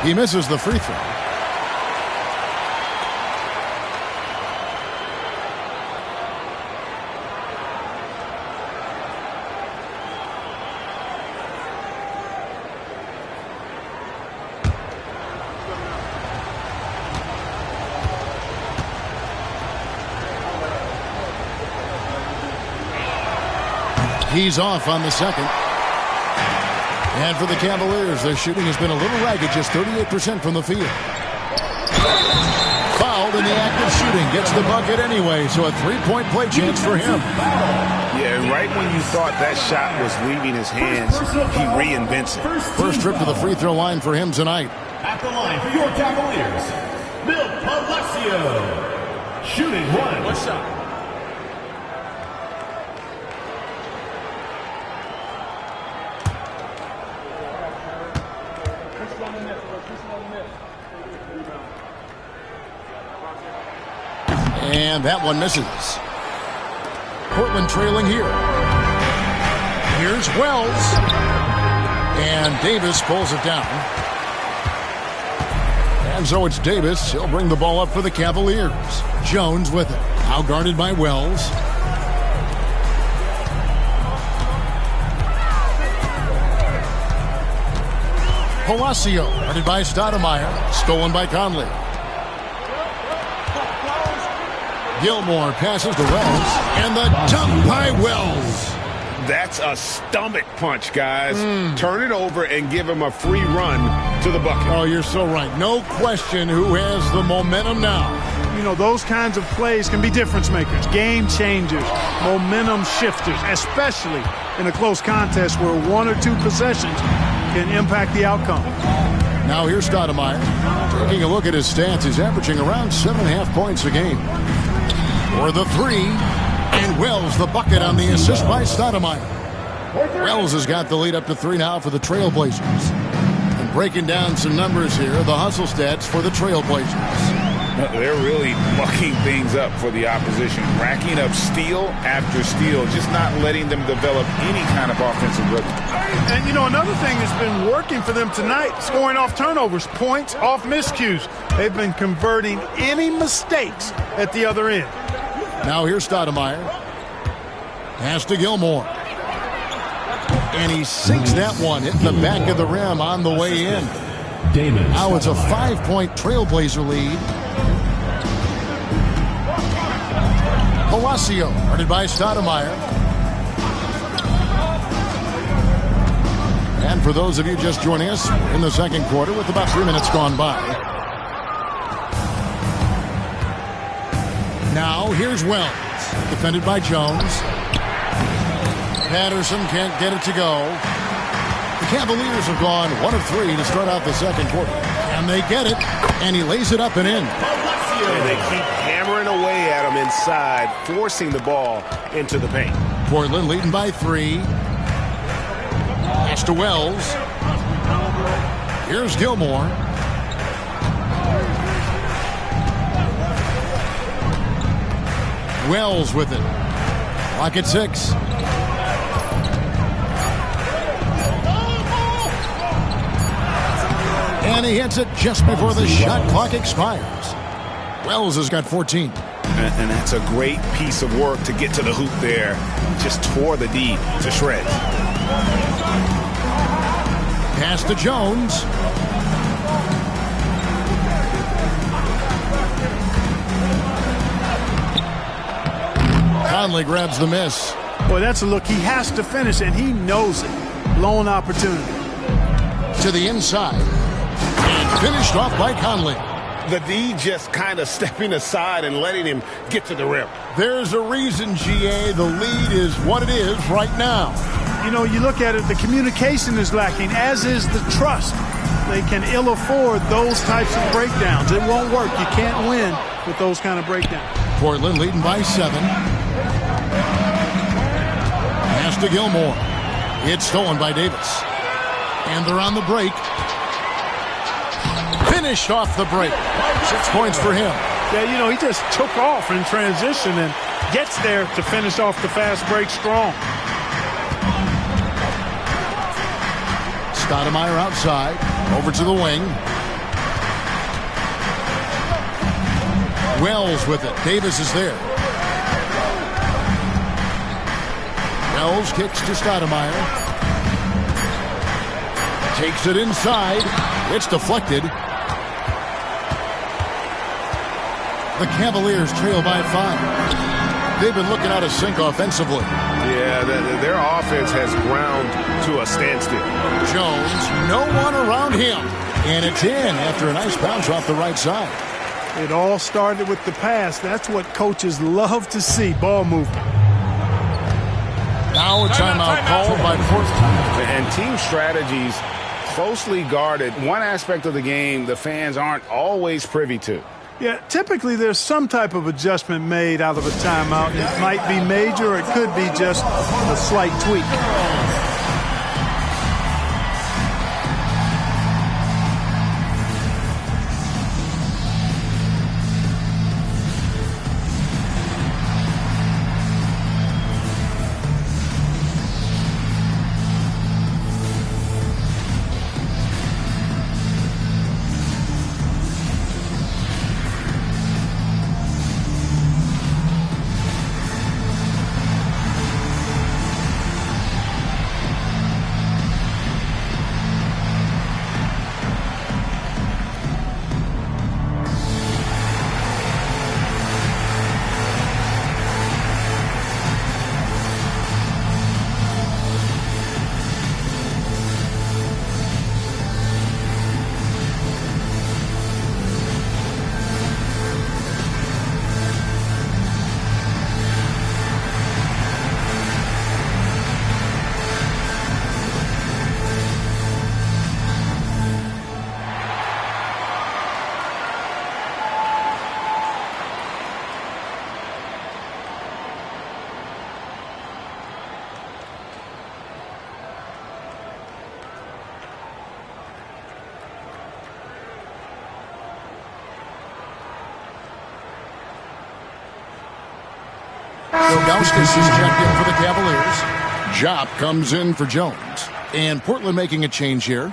He misses the free throw. He's off on the second. And for the Cavaliers, their shooting has been a little ragged, just 38% from the field. Fouled in the act of shooting, gets the bucket anyway, so a three-point play chance for him. Yeah, right when you thought that shot was leaving his hands, he reinvents it. First trip to the free throw line for him tonight. At the line for your Cavaliers, Bill Palacio. Shooting one shot. And that one misses. Portland trailing here. Here's Wells. And Davis pulls it down. And so it's Davis. He'll bring the ball up for the Cavaliers. Jones with it. Now guarded by Wells. Palacio guarded by Stoudemire. Stolen by Conley. Gilmore passes to Wells, and the dunk by Wells. That's a stomach punch, guys. Turn it over and give him a free run to the bucket. Oh, you're so right. No question who has the momentum now. You know, those kinds of plays can be difference makers, game changers, momentum shifters, especially in a close contest where one or two possessions can impact the outcome. Now here's Stoudemire. Taking a look at his stats, he's averaging around 7.5 points a game. For the three, and Wells the bucket on the assist by Stoudemire. Wells has got the lead up to 3 now for the Trailblazers. And breaking down some numbers here, the hustle stats for the Trailblazers. They're really mucking things up for the opposition, racking up steal after steal, just not letting them develop any kind of offensive rhythm. And, you know, another thing that's been working for them tonight, scoring off turnovers, points off miscues. They've been converting any mistakes at the other end. Now here's Stoudemire. Pass to Gilmore. And he sinks that one, hitting the back of the rim on the way in. Now it's a 5-point Trailblazer lead. Palacio, guarded by Stoudemire. And for those of you just joining us, we're in the second quarter with about 3 minutes gone by. Now here's Wells, defended by Jones. Patterson can't get it to go. The Cavaliers have gone 1 of 3 to start out the second quarter. And they get it, and he lays it up and in. And they keep hammering away at him inside, forcing the ball into the paint. Portland leading by 3. Pass to Wells. Here's Gilmore. Wells with it. Clock at 6. And he hits it just before the shot clock expires. Wells has got 14. And that's a great piece of work to get to the hoop there. Just tore the D to shreds. Pass to Jones. Conley grabs the miss. Boy, that's a look. He has to finish, and he knows it. Blown opportunity. To the inside. And finished off by Conley. The D just kind of stepping aside and letting him get to the rim. There's a reason, GA, the lead is what it is right now. You know, you look at it, the communication is lacking, as is the trust. They can ill afford those types of breakdowns. It won't work. You can't win with those kind of breakdowns. Portland leading by 7. Pass to Gilmore. It's stolen by Davis. And they're on the break. Finished off the break. 6 points for him. Yeah, you know, he just took off in transition and gets there to finish off the fast break strong. Stoudemire outside. Over to the wing. Wells with it. Davis is there. Wells kicks to Stoudemire. Takes it inside. It's deflected. The Cavaliers trail by 5. They've been looking out of sync offensively. Yeah, their offense has ground to a standstill. Jones, no one around him. And it's in after a nice bounce off the right side. It all started with the pass. That's what coaches love to see, ball movement. Now a timeout called by Portland. And team strategies closely guarded. One aspect of the game the fans aren't always privy to. Yeah, typically there's some type of adjustment made out of a timeout. It might be major or it could be just a slight tweak. Ilgauskas is checked in for the Cavaliers. Jop comes in for Jones. And Portland making a change here.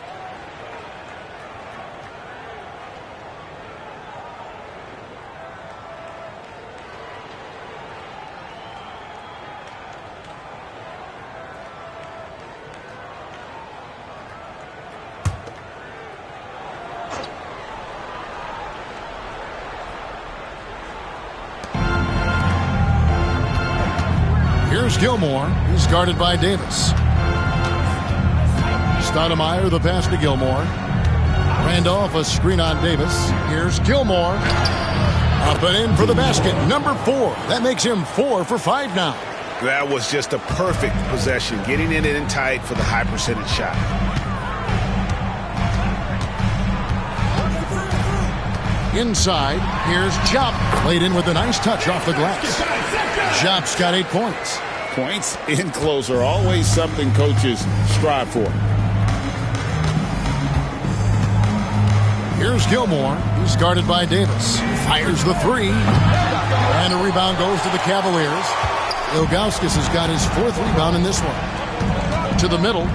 Here's Gilmore. He's guarded by Davis. Stoudemire, the pass to Gilmore. Randolph, a screen on Davis. Here's Gilmore. Up and in for the basket. Number 4. That makes him 4 for 5 now. That was just a perfect possession. Getting it in tight for the high percentage shot. Inside, here's Jop. Played in with a nice touch off the glass. Jop's got 8 points. Points in close are always something coaches strive for. Here's Gilmore. He's guarded by Davis. Fires the 3. And a rebound goes to the Cavaliers. Ilgauskas has got his 4th rebound in this one. To the middle.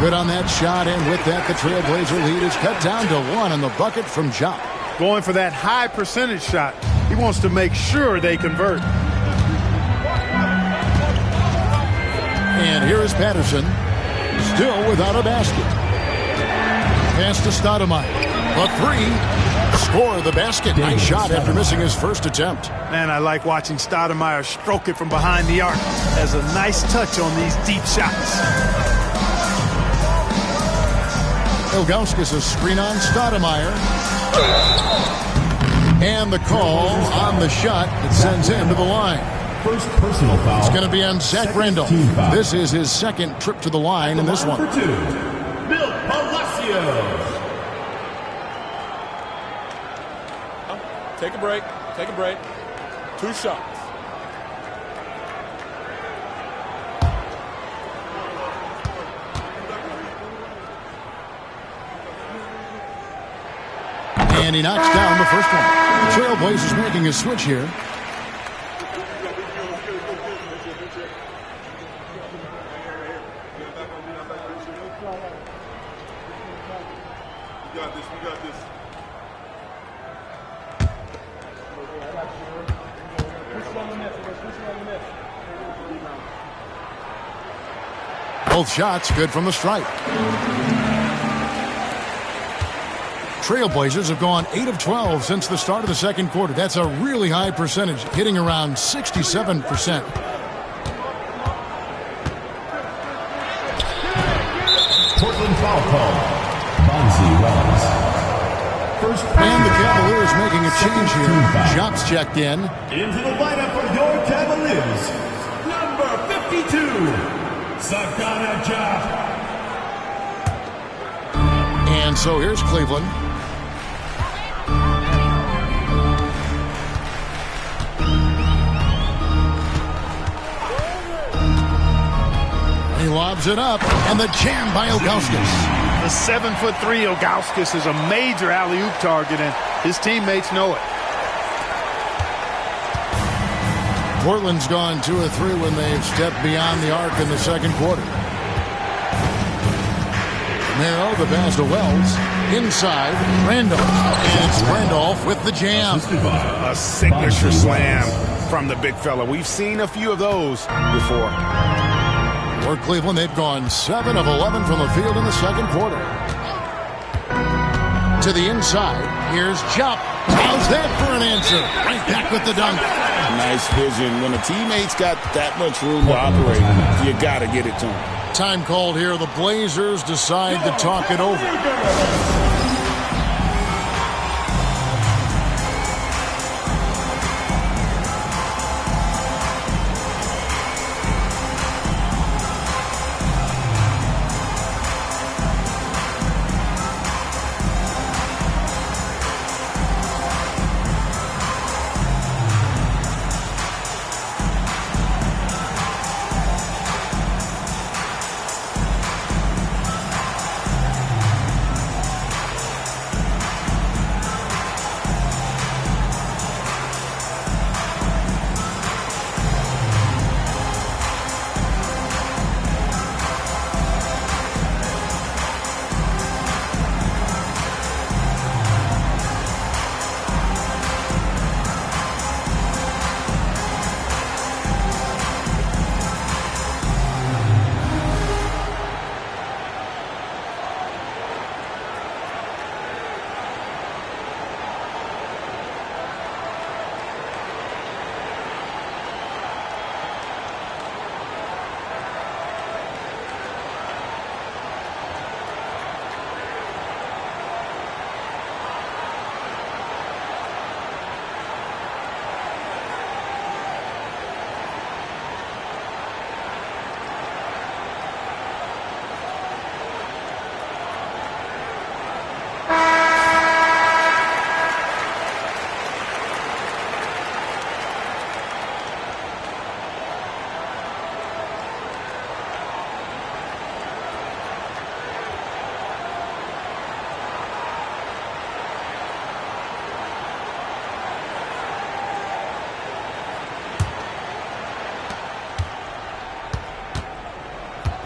Good on that shot, and with that, the Trailblazer lead is cut down to 1 on the bucket from Jop. Going for that high percentage shot. He wants to make sure they convert. And here is Patterson, still without a basket. Pass to Stoudemire. A 3. Score the basket. Nice shot after missing his first attempt. Man, I like watching Stoudemire stroke it from behind the arc. Has a nice touch on these deep shots. Ilgauskas a screen on Stoudemire. And the call on the shot that sends him to the line. First personal foul. It's going to be on Zach Randolph. This is his 2nd trip to the line in this one. For 2, Bill Palacio. Take a break. Take a break. 2 shots. And he knocks down the first one. The Trailblazers making a switch here. Both shots good from the stripe. Trailblazers have gone 8 of 12 since the start of the second quarter. That's a really high percentage, hitting around 67%. Portland foul call. Bonzi Wells. First And the Cavaliers making a change here. Shots checked in. Into the lineup for your Cavaliers. Number 52, Sakana Jap. And so here's Cleveland. He lobs it up, and the jam by Ilgauskas. The 7'3" Ilgauskas is a major alley-oop target, and his teammates know it. Portland's gone 2 of 3 when they've stepped beyond the arc in the second quarter. Romero, the pass to Wells. Inside, Randolph. And it's Randolph with the jam. A signature slam from the big fella. We've seen a few of those before. For Cleveland, they've gone 7 of 11 from the field in the second quarter. To the inside, here's Jupp. How's that for an answer? Right back with the dunk. Nice vision. When a teammate's got that much room to operate, you got to get it to him. Time called here. The Blazers decide to talk it over.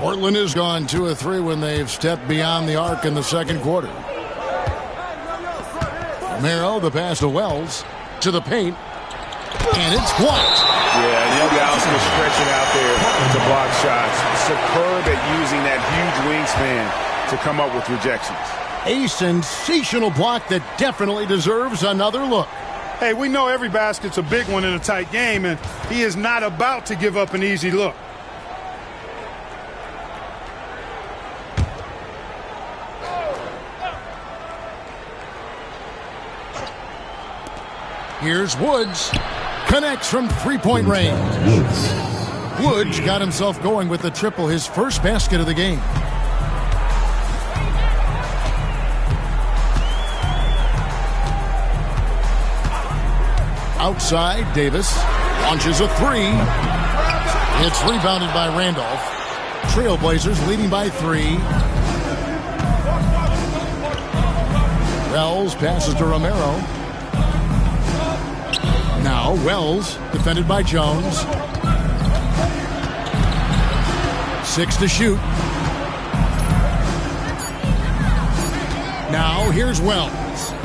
Portland has gone 2 of 3 when they've stepped beyond the arc in the second quarter. Romero, the pass to Wells, to the paint, and it's blocked. Yeah, Ilgauskas stretching out there to block shots. Superb at using that huge wingspan to come up with rejections. A sensational block that definitely deserves another look. Hey, we know every basket's a big one in a tight game, and he is not about to give up an easy look. Here's Woods. Connects from three-point range. Woods got himself going with the triple, his first basket of the game. Outside, Davis launches a three. It's rebounded by Randolph. Trailblazers leading by 3. Wells passes to Romero. Now Wells, defended by Jones. 6 to shoot. Now here's Wells.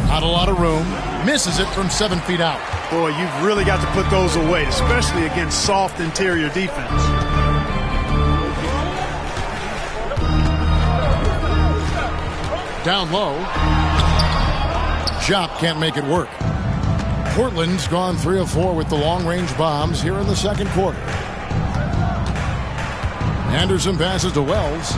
Not a lot of room. Misses it from 7 feet out. Boy, you've really got to put those away, especially against soft interior defense. Down low. Jop can't make it work. Portland's gone 3 of 4 with the long-range bombs here in the second quarter. Anderson passes to Wells.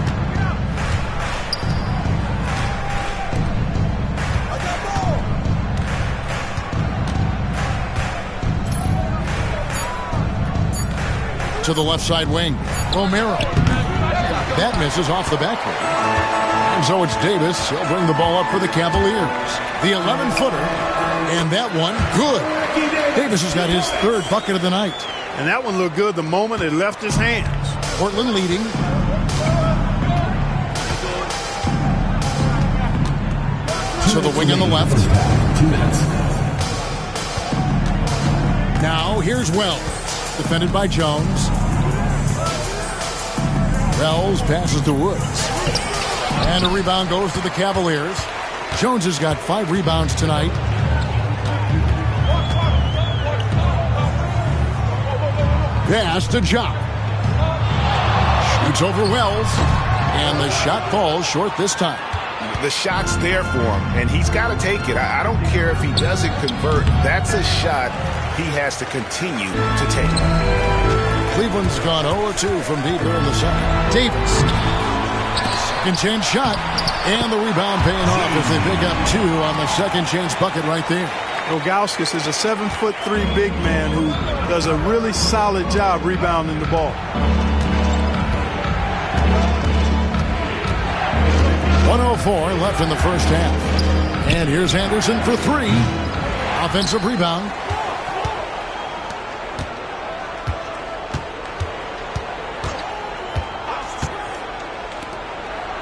To the left side wing. Romero. That misses off the backboard. And so it's Davis. He'll bring the ball up for the Cavaliers. The 11-footer. And that one, good. Davis has got his 3rd bucket of the night. And that one looked good the moment it left his hands. Portland leading. To the wing on the left. 2 minutes. Now here's Wells. Defended by Jones. Wells passes to Woods. And a rebound goes to the Cavaliers. Jones has got 5 rebounds tonight. Pass to Jop. Shoots over Wells. And the shot falls short this time. The shot's there for him, and he's got to take it. I don't care if he doesn't convert. That's a shot he has to continue to take. Cleveland's gone 0-2 from deep here in the second. Davis. Second chance shot. And the rebound paying off as they pick up 2 on the second chance bucket right there. Ilgauskas is a 7'3" big man who does a really solid job rebounding the ball. 1:04 left in the first half. And here's Anderson for 3. Offensive rebound.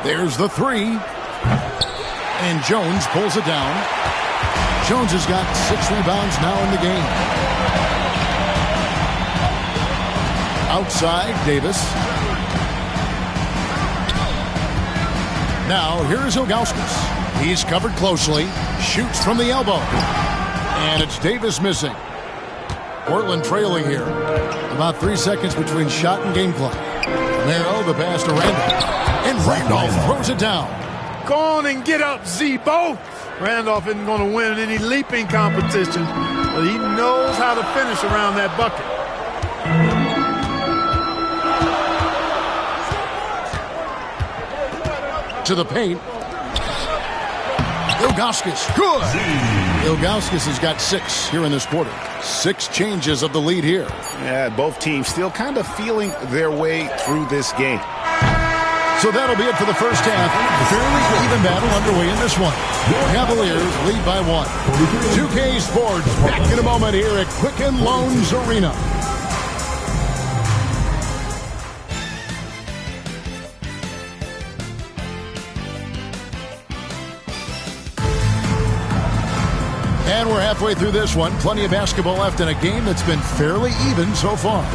There's the 3. And Jones pulls it down. Jones has got 6 rebounds now in the game. Outside, Davis. Now, here's Ilgauskas. He's covered closely. Shoots from the elbow. And it's Davis missing. Portland trailing here. About 3 seconds between shot and game clock. Romero, the pass to Randolph. And Randolph throws it down. Go on and get up, Z-Bo. Randolph isn't going to win any leaping competition, but he knows how to finish around that bucket. To the paint. Ilgauskas, good. Ilgauskas has got 6 here in this quarter. 6 changes of the lead here. Yeah, both teams still kind of feeling their way through this game. So that'll be it for the first half. Fairly even battle underway in this one. Cavaliers lead by 1. 2K Sports back in a moment here at Quicken Loans Arena. And we're halfway through this one. Plenty of basketball left in a game that's been fairly even so far.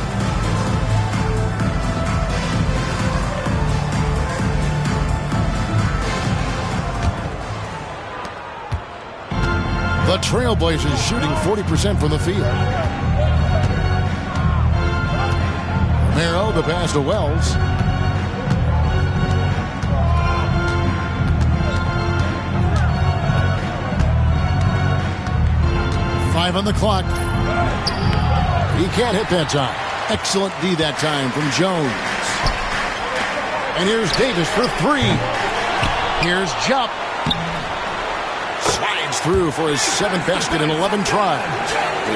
The Trailblazers shooting 40% from the field. Romero, the pass to Wells. Five on the clock. He can't hit that time. Excellent D that time from Jones. And here's Davis for 3. Here's Jop. Slides through for his 7th basket in 11 tries.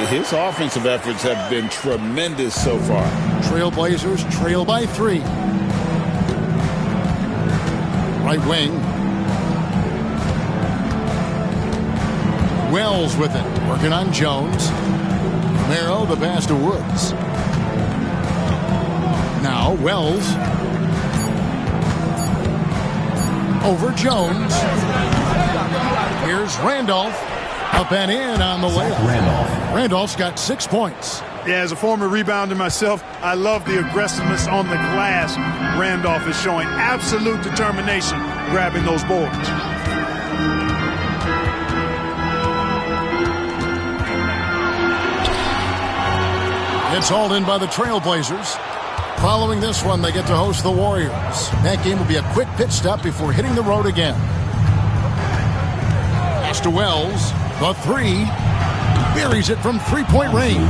His offensive efforts have been tremendous so far. Trailblazers trail by 3. Right wing. Wells with it. Working on Jones. Romero, the pass to Woods. Now Wells. Over Jones. Here's Randolph. Up and in on the layup. Randolph's got 6 points. Yeah, as a former rebounder myself, I love the aggressiveness on the glass. Randolph is showing absolute determination grabbing those boards. It's hauled in by the Trailblazers. Following this one, they get to host the Warriors. That game will be a quick pit stop before hitting the road again. Pass to Wells. The three. Buries it from three-point range.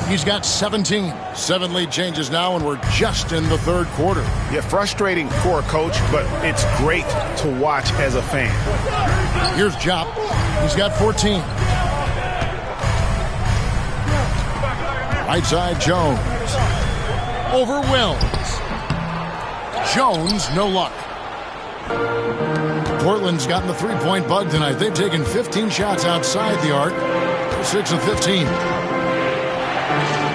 He's got 17. 7 lead changes now, and we're just in the third quarter. Yeah, frustrating for a coach, but it's great to watch as a fan. Here's Jop. He's got 14. Right side, Jones. Over Wells. Jones, no luck. Portland's gotten the three-point bug tonight. They've taken 15 shots outside the arc. 6 of 15.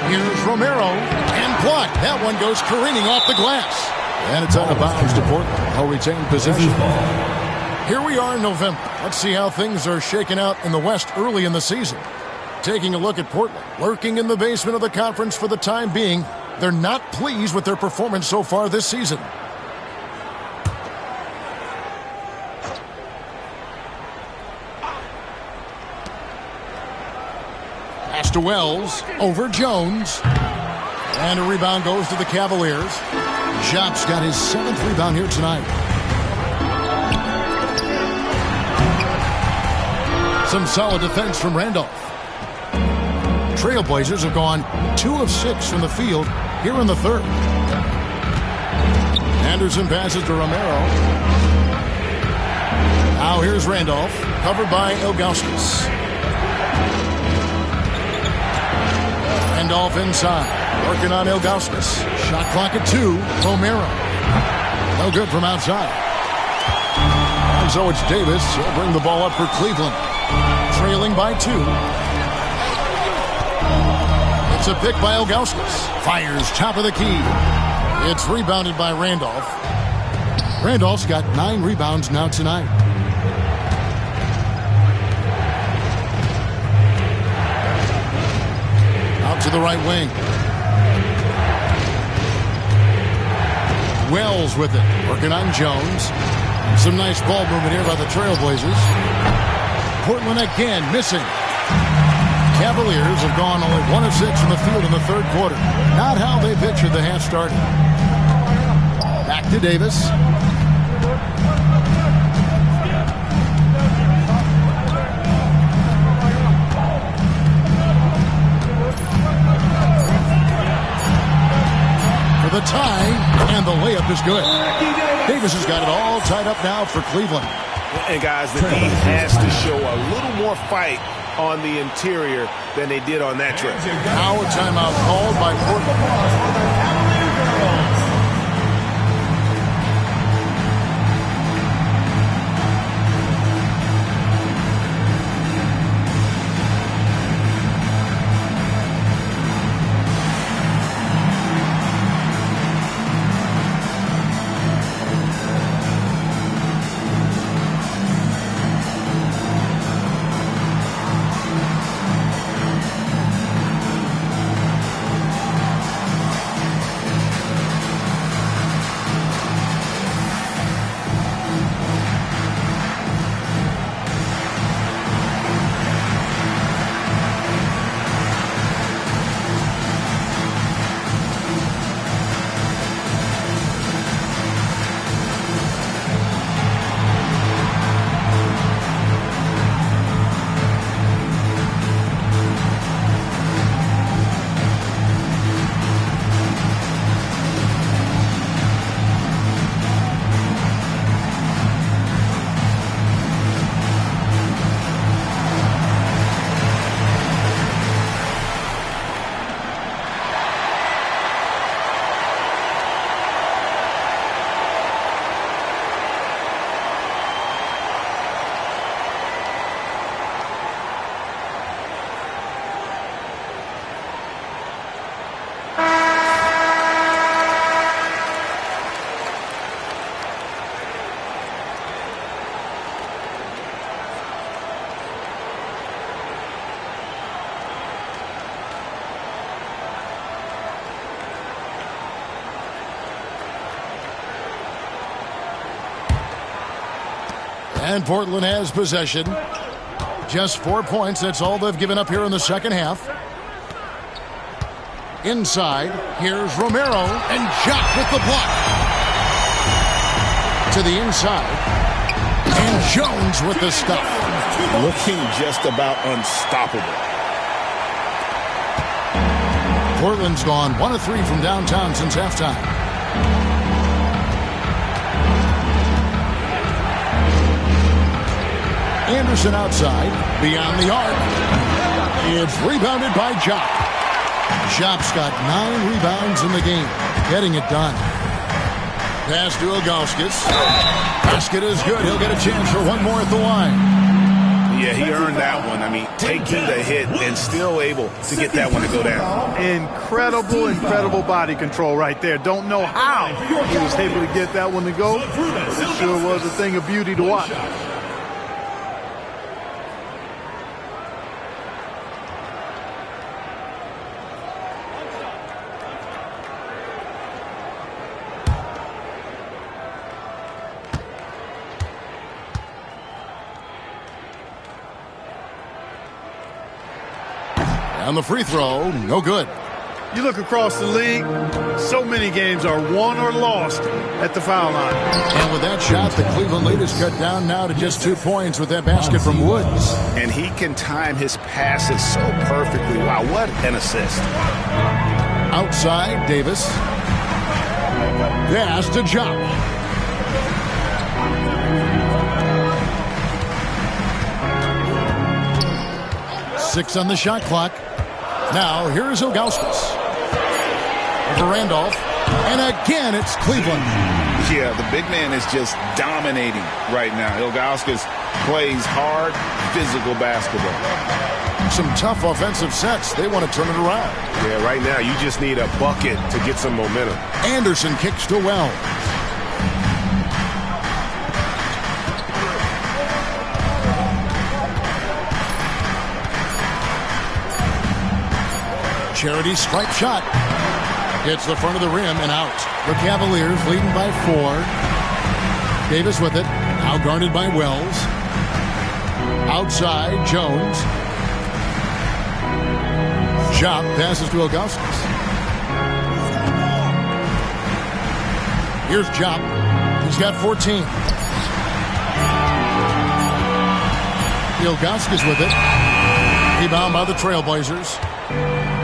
Here's Romero, and blocked. That one goes careening off the glass. And it's out of bounds to Portland. They'll retain possession. Here we are in November. Let's see how things are shaking out in the West early in the season. Taking a look at Portland, lurking in the basement of the conference for the time being. They're not pleased with their performance so far this season. Pass to Wells, over Jones. And a rebound goes to the Cavaliers. Jop's got his 7th rebound here tonight. Some solid defense from Randolph. Trailblazers have gone 2 of 6 from the field here in the third. Anderson passes to Romero. Now here's Randolph, covered by Ilgauskas. Randolph inside, working on Ilgauskas. Shot clock at 2. Romero. No good from outside. And so it's Davis. He'll bring the ball up for Cleveland. Trailing by 2. It's a pick by Ilgauskas. Fires top of the key. It's rebounded by Randolph. Randolph's got 9 rebounds now tonight. Out to the right wing. Wells with it. Working on Jones. Some nice ball movement here by the Trailblazers. Portland again missing. Cavaliers have gone only 1 of 6 from the field in the third quarter. Not how they pictured the half started. Back to Davis. For the tie, and the layup is good. Davis has got it all tied up now for Cleveland. And guys, the D has to show a little more fight on the interior than they did on that trip. Now a timeout called by Portland. And Portland has possession. Just 4 points. That's all they've given up here in the second half. Inside, here's Romero, and Jock with the block. To the inside, and Jones with the stop. Looking just about unstoppable. Portland's gone 1 of 3 from downtown since halftime. Anderson outside, beyond the arc. It's rebounded by Jock. Jock's got 9 rebounds in the game, getting it done. Pass to Ilgauskas. Basket is good. He'll get a chance for one more at the line. Yeah, he earned that one. I mean, taking the hit and still able to get that one to go down. Incredible body control right there. Don't know how he was able to get that one to go. It sure was a thing of beauty to watch. On the free throw, no good. You look across the league, so many games are won or lost at the foul line. And with that shot, the Cleveland lead is cut down now to just 2 points with that basket from Woods. And he can time his passes so perfectly. Wow, what an assist. Outside, Davis. Pass to Jock. Six on the shot clock. Now, here's Ilgauskas. Over Randolph. And again, it's Cleveland. Yeah, the big man is just dominating right now. Ilgauskas plays hard, physical basketball. Some tough offensive sets. They want to turn it around. Yeah, right now, you just need a bucket to get some momentum. Anderson kicks to Wells. Charity stripe shot. Hits the front of the rim and out. The Cavaliers leading by 4. Davis with it. Now guarded by Wells. Outside, Jones. Jock passes to Ilgauskas. Here's Jock. He's got 14. Ilgauskas with it. Rebound by the Trailblazers.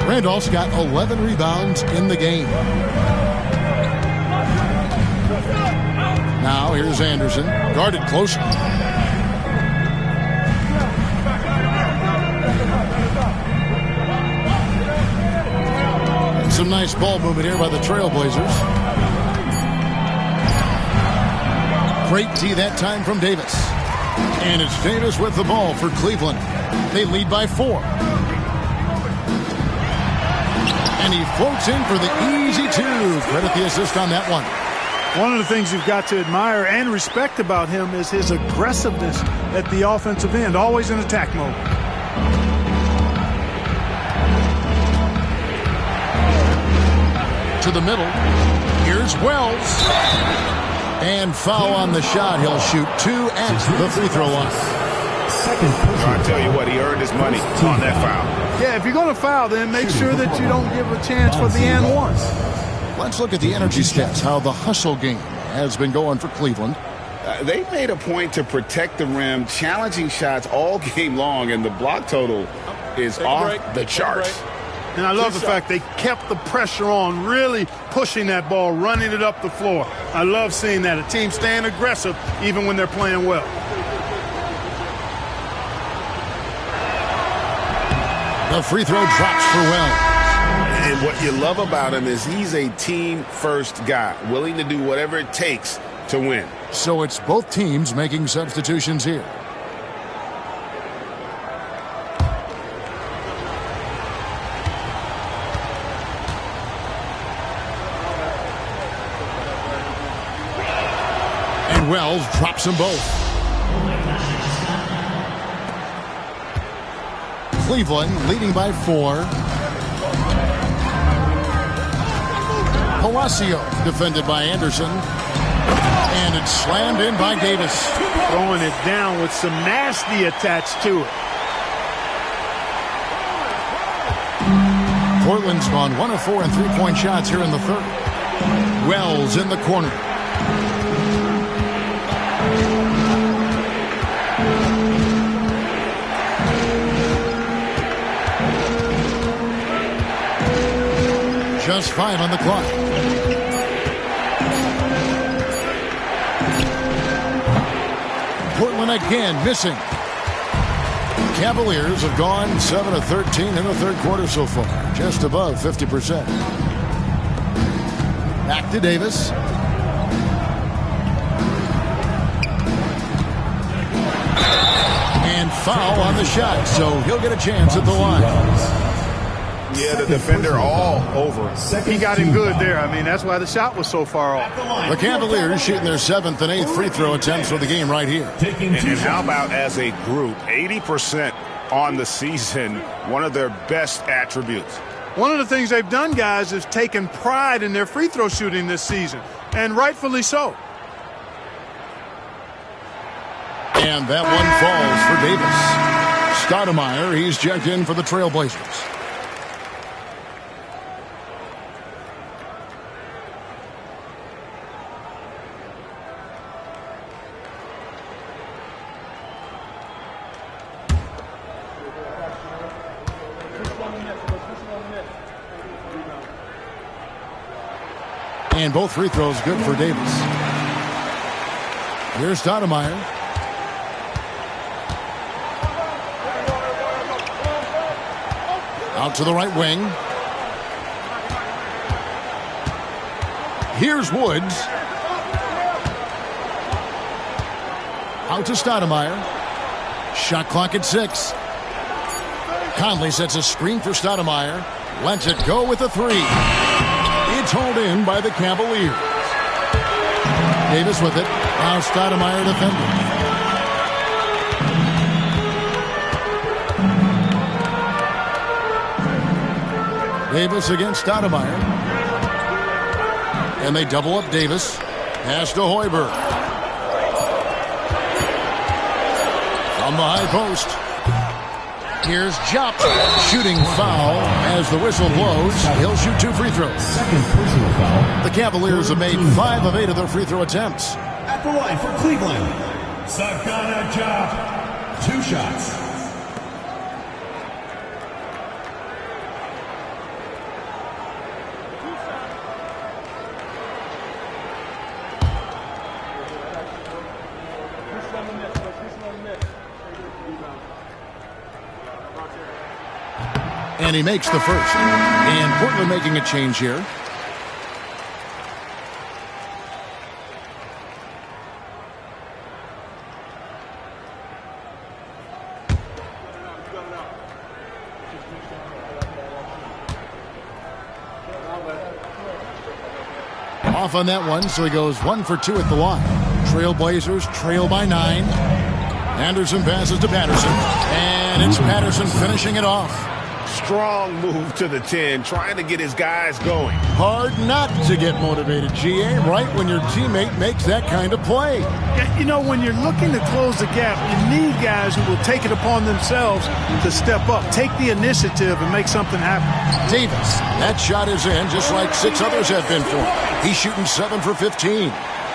Randolph's got 11 rebounds in the game. Now here's Anderson, guarded close. And some nice ball movement here by the Trailblazers. Great D that time from Davis. And it's Davis with the ball for Cleveland. They lead by 4. And he floats in for the easy 2. Credit the assist on that one. One of the things you've got to admire and respect about him is his aggressiveness at the offensive end, always in attack mode. To the middle. Here's Wells. And foul on the shot. He'll shoot 2 at the free throw line. I tell you what, he earned his money on that foul. Yeah, if you're going to foul, then make sure that you don't give a chance for the and one. Let's look at the energy stats, how the hustle game has been going for Cleveland. They made a point to protect the rim, challenging shots all game long, and the block total is off the charts. And I love the fact they kept the pressure on, really pushing that ball, running it up the floor. I love seeing that. A team staying aggressive even when they're playing well. The free throw drops for Wells. And what you love about him is he's a team-first guy, willing to do whatever it takes to win. So it's both teams making substitutions here. And Wells drops them both. Cleveland leading by 4. Palacio defended by Anderson. And it's slammed in by Davis. Throwing it down with some nasty attached to it. Portland's gone 1 of 4 in three-point shots here in the third. Wells in the corner. Just 5 on the clock. Portland again missing. Cavaliers have gone 7 of 13 in the third quarter so far, just above 50%. Back to Davis. And foul on the shot, so he'll get a chance at the line. Yeah, the defender all over. He got him good there. I mean, that's why the shot was so far off. The Cavaliers shooting their 7th and 8th free throw attempts for the game right here. And how about as a group, 80% on the season, one of their best attributes. One of the things they've done, guys, is taken pride in their free throw shooting this season, and rightfully so. And that one falls for Davis. Stoudemire, he's checked in for the Trailblazers. And both free throws good for Davis. Here's Stoudemire. Out to the right wing. Here's Woods. Out to Stoudemire. Shot clock at 6. Conley sets a screen for Stoudemire. Lets it go with a 3. It's hauled in by the Cavaliers. Davis with it. Now Stoudemire defending. Davis against Stoudemire. And they double up Davis. Pass to Hoiberg. From the high post. Here's Jop. Shooting foul as the whistle blows. He'll shoot 2 free throws. Second personal foul. The Cavaliers have made 5 of 8 of their free throw attempts. At the line for Cleveland, Sagana Jop. 2 shots. And he makes the first. And Portland making a change here. Off on that one, so he goes 1 for 2 at the line. Trailblazers trail by 9. Anderson passes to Patterson. And it's Patterson finishing it off. Strong move to the 10, trying to get his guys going. Hard not to get motivated, GA, right when your teammate makes that kind of play. Yeah, you know, when you're looking to close the gap, you need guys who will take it upon themselves to step up, take the initiative, and make something happen. Davis, that shot is in just like 6 others have been for him. He's shooting 7 for 15.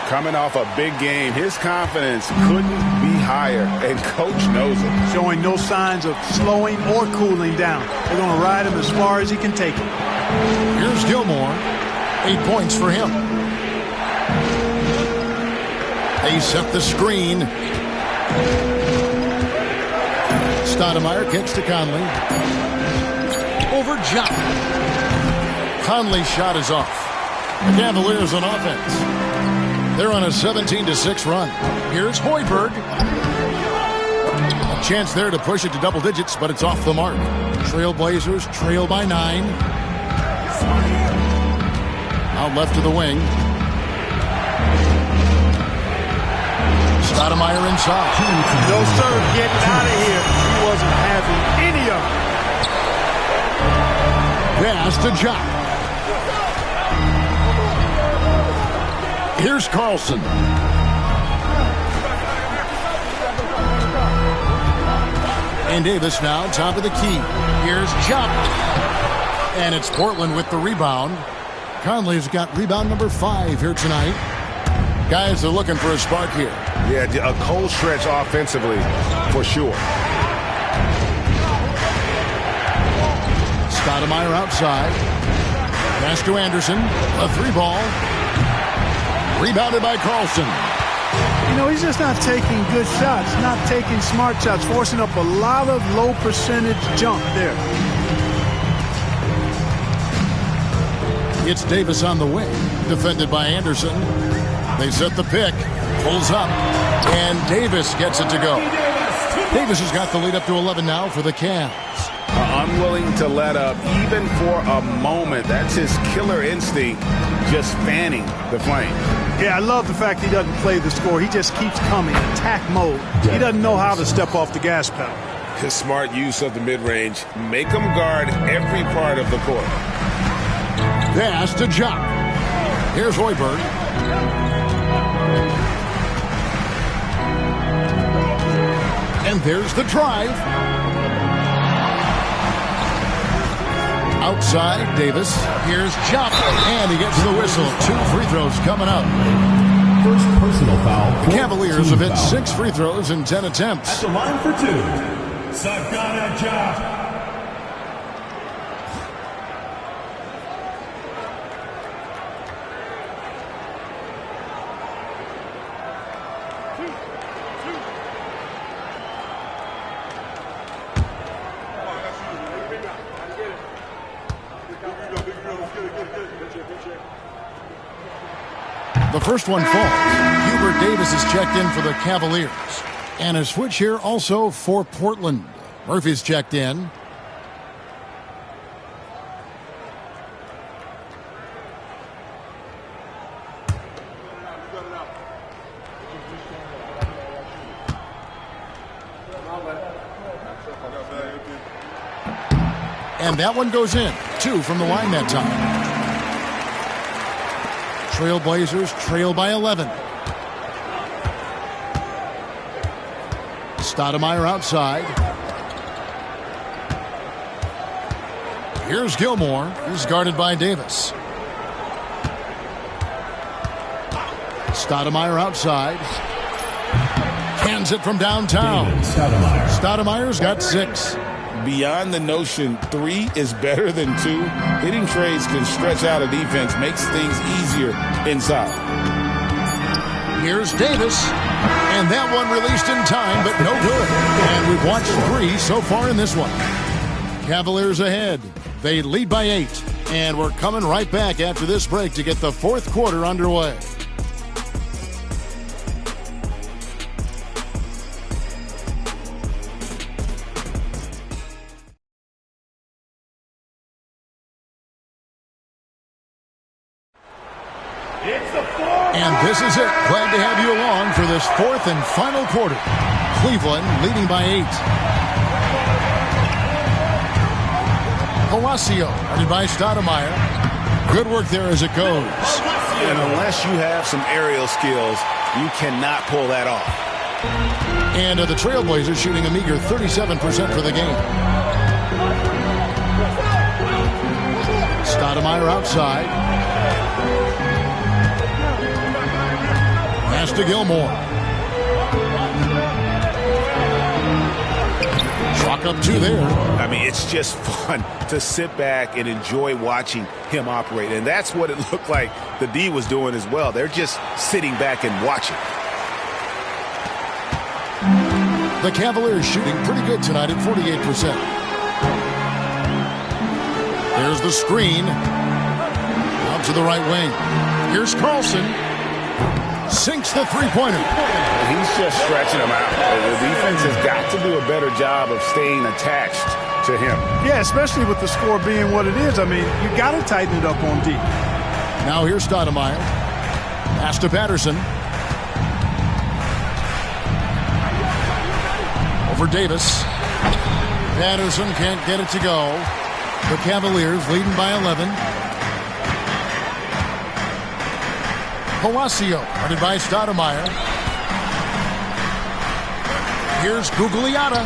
Coming off a big game, his confidence couldn't be higher, and coach knows it. Showing no signs of slowing or cooling down. They're going to ride him as far as he can take it. Here's Gilmore. 8 points for him. They set the screen. Stoudemire kicks to Conley. Over Jop. Conley's shot is off. The Cavaliers on offense. They're on a 17-6 run. Here's Hoiberg. A chance there to push it to double digits, but it's off the mark. Trailblazers trail by 9. Out left to the wing. Stoudemire inside. No, sir, getting out of here. He wasn't having any of it. Pass to Jop. Here's Carlson. And Davis now top of the key. Here's Jop. And it's Portland with the rebound. Conley's got rebound number 5 here tonight. Guys are looking for a spark here. Yeah, a cold stretch offensively for sure. Stoudemire outside. Pass to Anderson. A 3-ball. Rebounded by Carlson. You know, he's just not taking good shots, not taking smart shots, forcing up a lot of low percentage jump there. It's Davis on the wing, defended by Anderson. They set the pick, pulls up, and Davis gets it to go. Davis has got the lead up to 11 now for the Cavs. Unwilling to let up even for a moment. That's his killer instinct, just fanning the flame. Yeah, I love the fact he doesn't play the score. He just keeps coming, attack mode. He doesn't know how to step off the gas pedal. His smart use of the mid-range. Make him guard every part of the court. Pass to Jock. Here's Hoiberg. And there's the drive. Outside, Davis. Here's Jock. And he gets the whistle. 2 free throws coming up. First personal foul. The Cavaliers have hit 6 free throws in 10 attempts. At the line for 2. Sagana Jock. The first one falls. Hubert Davis is checked in for the Cavaliers. And a switch here also for Portland. Murphy's checked in. And that one goes in. 2 from the line that time. Trailblazers trail by 11. Stoudemire outside. Here's Gilmore. He's guarded by Davis. Stoudemire outside. Cans it from downtown. Stoudemire's got 6. Beyond the notion 3 is better than 2, hitting trades can stretch out a defense, makes things easier inside. Here's Davis. And that one released in time, but no good. And we've watched 3 so far in this one. Cavaliers ahead. They lead by 8. And we're coming right back after this break to get the 4th quarter underway. And this is it. Glad to have you along for this 4th and final quarter. Cleveland leading by 8. Palacio, guarded by Stoudemire. Good work there as it goes. And unless you have some aerial skills, you cannot pull that off. And the Trailblazers shooting a meager 37% for the game. Stoudemire outside. Pass to Gilmore. Chalk up 2 there. I mean, it's just fun to sit back and enjoy watching him operate. And that's what it looked like the D was doing as well. They're just sitting back and watching. The Cavaliers shooting pretty good tonight at 48%. There's the screen. Out to the right wing. Here's Carlson. Sinks the three-pointer. He's just stretching him out. The defense has got to do a better job of staying attached to him. Yeah, especially with the score being what it is. I mean, you got to tighten it up on D. Now here's Stoudemire. Pass to Patterson. Over Davis. Patterson can't get it to go. The Cavaliers leading by 11. Palacio, guarded by Stoudemire. Here's Gugliotta.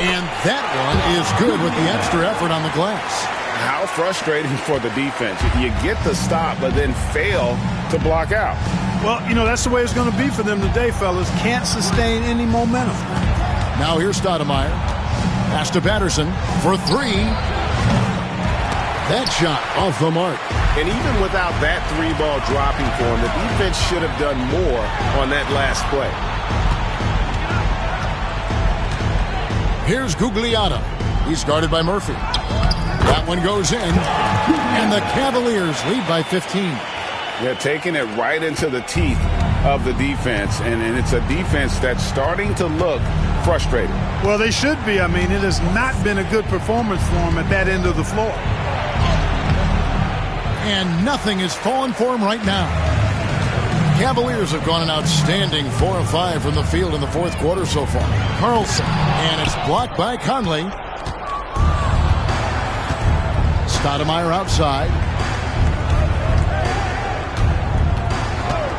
And that one is good with the extra effort on the glass. How frustrating for the defense. You get the stop, but then fail to block out. Well, you know, that's the way it's going to be for them today, fellas. Can't sustain any momentum. Now here's Stoudemire. Pass to Patterson for three. That shot off the mark. And even without that three ball dropping for him, the defense should have done more on that last play. Here's Gugliotta. He's guarded by Murphy. That one goes in. And the Cavaliers lead by 15. They're taking it right into the teeth of the defense. And it's a defense that's starting to look frustrated. Well, they should be. I mean, it has not been a good performance for them at that end of the floor. And nothing is falling for him right now. Cavaliers have gone an outstanding 4 of 5 from the field in the fourth quarter so far. Carlson, and it's blocked by Conley. Stoudemire outside.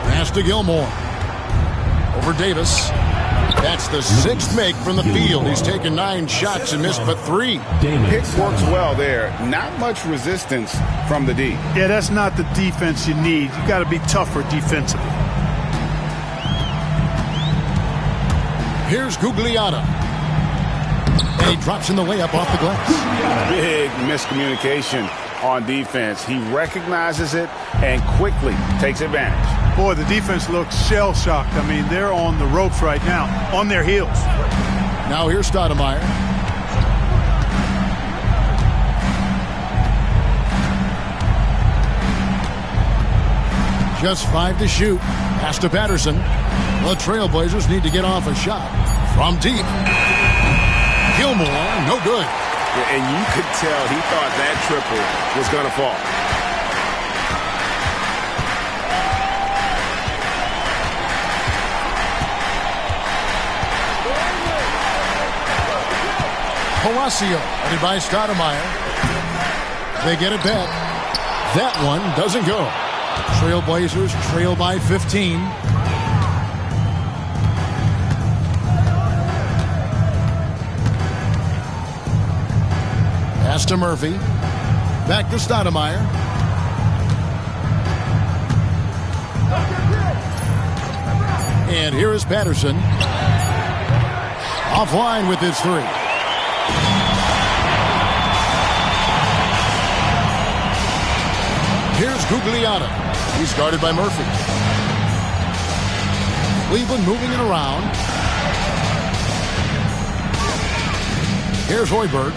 Pass to Gilmore. Over Davis. That's the sixth make from the field. He's taken 9 shots and missed but 3. Pick works well there. Not much resistance from the D. Yeah, that's not the defense you need. You got to be tougher defensively. Here's Gugliotta. And he drops in the layup off the glass. Big miscommunication on defense. He recognizes it and quickly takes advantage. Boy, the defense looks shell-shocked. I mean, they're on the ropes right now, on their heels. Now here's Stoudemire. Just 5 to shoot. Pass to Patterson. The Trailblazers need to get off a shot from deep. Gilmore, no good. And you could tell he thought that triple was going to fall. Palacio, headed by Stoudemire. They get it back. That one doesn't go. Trailblazers trail by 15. Pass to Murphy. Back to Stoudemire. And here is Patterson. Offline with his 3. Here's Gugliotta. He's guarded by Murphy. Cleveland moving it around. Here's Hoiberg.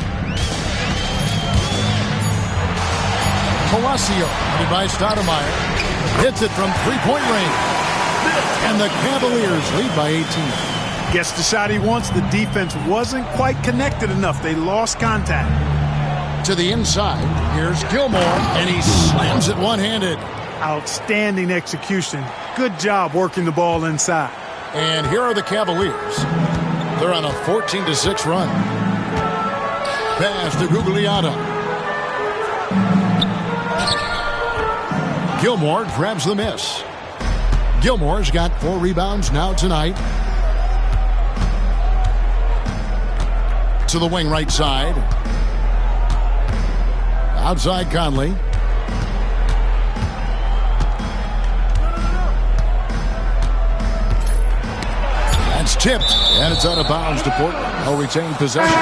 Palacio, headed by Stoudemire. Hits it from three-point range. And the Cavaliers lead by 18. Gets the shot he wants. The defense wasn't quite connected enough. They lost contact. To the inside. Here's Gilmore, and he slams it one-handed. Outstanding execution. Good job working the ball inside. And here are the Cavaliers. They're on a 14-6 run. Pass to Gugliotta. Gilmore grabs the miss. Gilmore's got 4 rebounds now tonight. To the wing right side. Outside Conley. That's tipped, and it's out of bounds to Portland. They'll retain possession.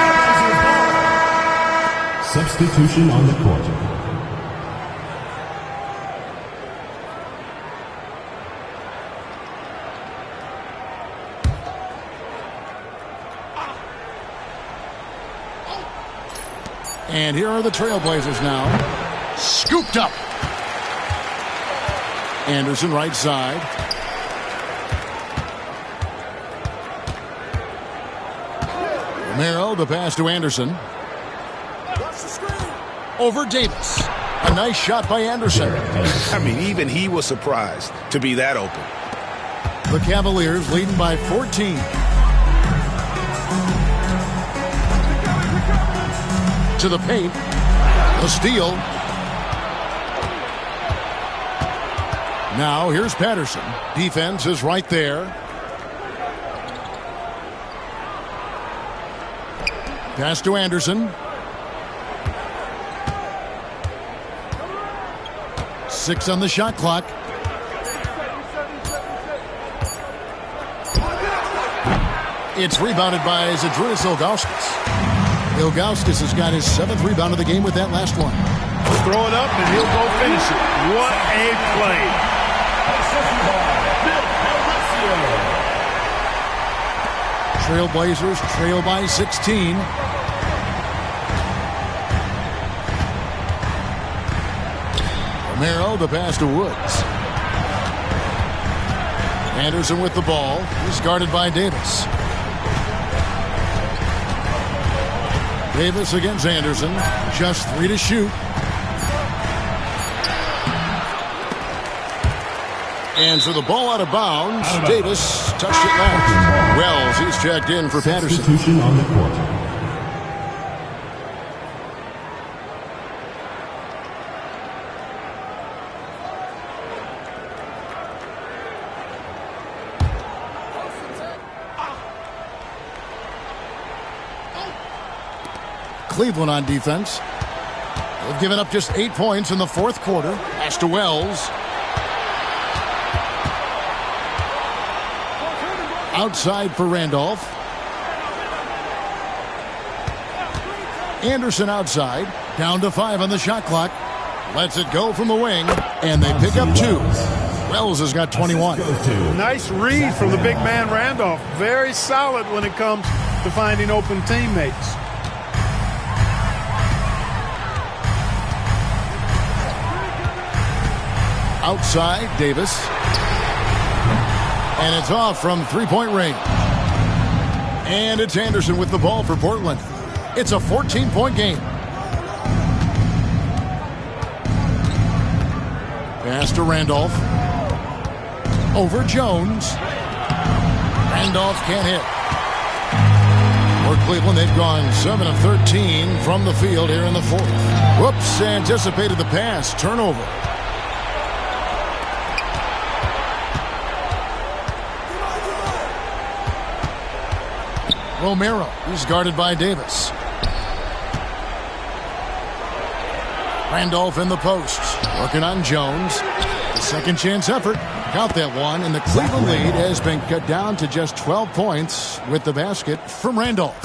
Substitution on the court. And here are the Trailblazers now. Scooped up. Anderson right side. Romero, the pass to Anderson. Over Davis. A nice shot by Anderson. I mean, even he was surprised to be that open. The Cavaliers leading by 14. To the paint. The steal. Now here's Patterson. Defense is right there. Pass to Anderson. 6 on the shot clock. It's rebounded by Zydrunas Ilgauskas. Ilgauskas has got his 7th rebound of the game with that last one. Throw it up and he'll go finish it. What a play. Trailblazers trail by 16. Romero, the pass to Woods. Anderson with the ball. He's guarded by Davis. Davis against Anderson. Just 3 to shoot. And so the ball out of bounds. Davis touched it last. Wells, he's checked in for Patterson. Substitution on the court. Cleveland on defense. They've given up just 8 points in the 4th quarter. Pass to Wells. Outside for Randolph. Anderson outside. Down to 5 on the shot clock. Lets it go from the wing. And they pick up 2. Wells has got 21. Nice read from the big man Randolph. Very solid when it comes to finding open teammates. Outside, Davis. And it's off from 3-point range. And it's Anderson with the ball for Portland. It's a 14-point game. Pass to Randolph. Over Jones. Randolph can't hit. For Cleveland, they've gone 7 of 13 from the field here in the 4th. Whoops, anticipated the pass. Turnover. Romero, he's guarded by Davis. Randolph in the post, working on Jones. The second chance effort, got that one, and the Cleveland lead has been cut down to just 12 points with the basket from Randolph.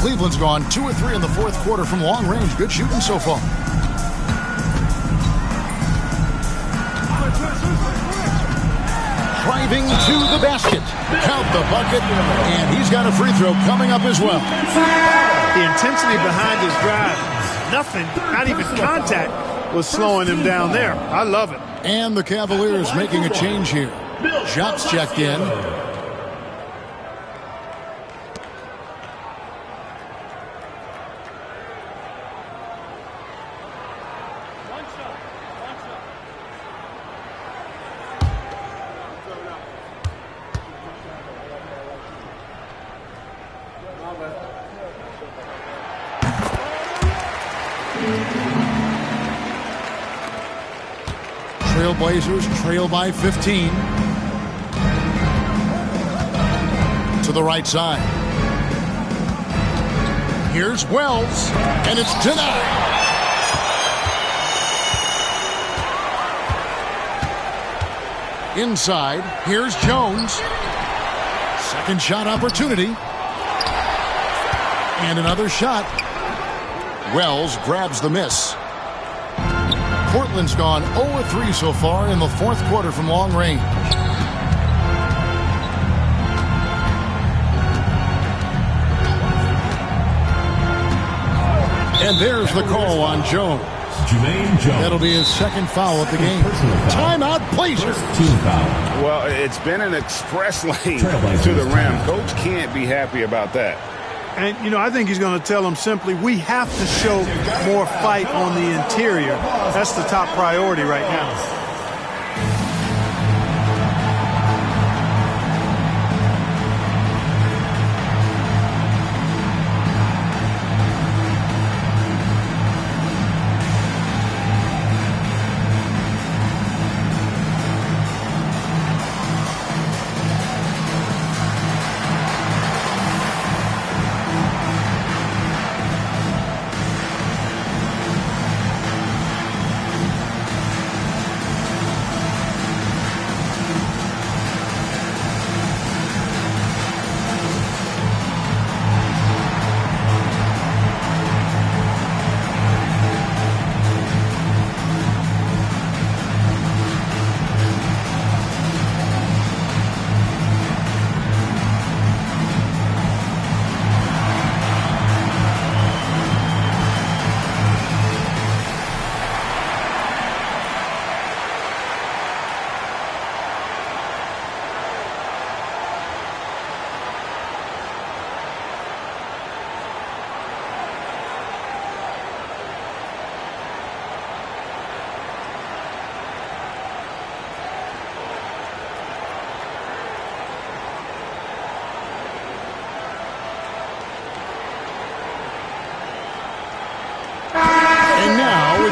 Cleveland's gone 2 of 3 in the 4th quarter from long range. Good shooting so far. Driving to the basket. Count the bucket, and he's got a free throw coming up as well. The intensity behind his drive, nothing, not even contact, was slowing him down there. I love it. And the Cavaliers making a change here. Shots checked in. Trailblazers trail by 15. To the right side. Here's Wells, and it's denied. Inside, here's Jones. Second shot opportunity. And another shot. Wells grabs the miss. Portland's gone 0-3 so far in the 4th quarter from long range. And there's the call on Jones. That'll be his 2nd foul of the game. Timeout, Blazers. Well, it's been an express lane to the rim. Coach can't be happy about that. And, you know, I think he's going to tell them simply, we have to show more fight on the interior. That's the top priority right now.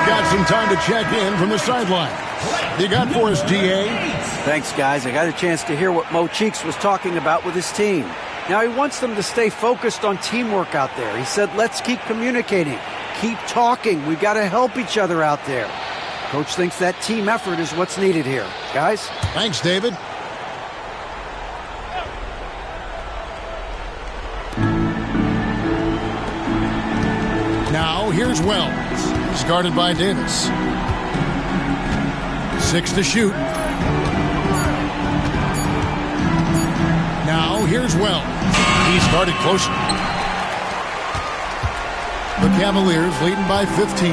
we've got some time to check in from the sideline. You got for us, DA? Thanks, guys. I got a chance to hear what Mo Cheeks was talking about with his team. Now, he wants them to stay focused on teamwork out there. He said, let's keep communicating, keep talking. We've got to help each other out there. Coach thinks that team effort is what's needed here. Guys? Thanks, David. Now, here's Wells. He's guarded by Davis. 6 to shoot. Now, here's Wells. He's guarded closer. The Cavaliers leading by 15.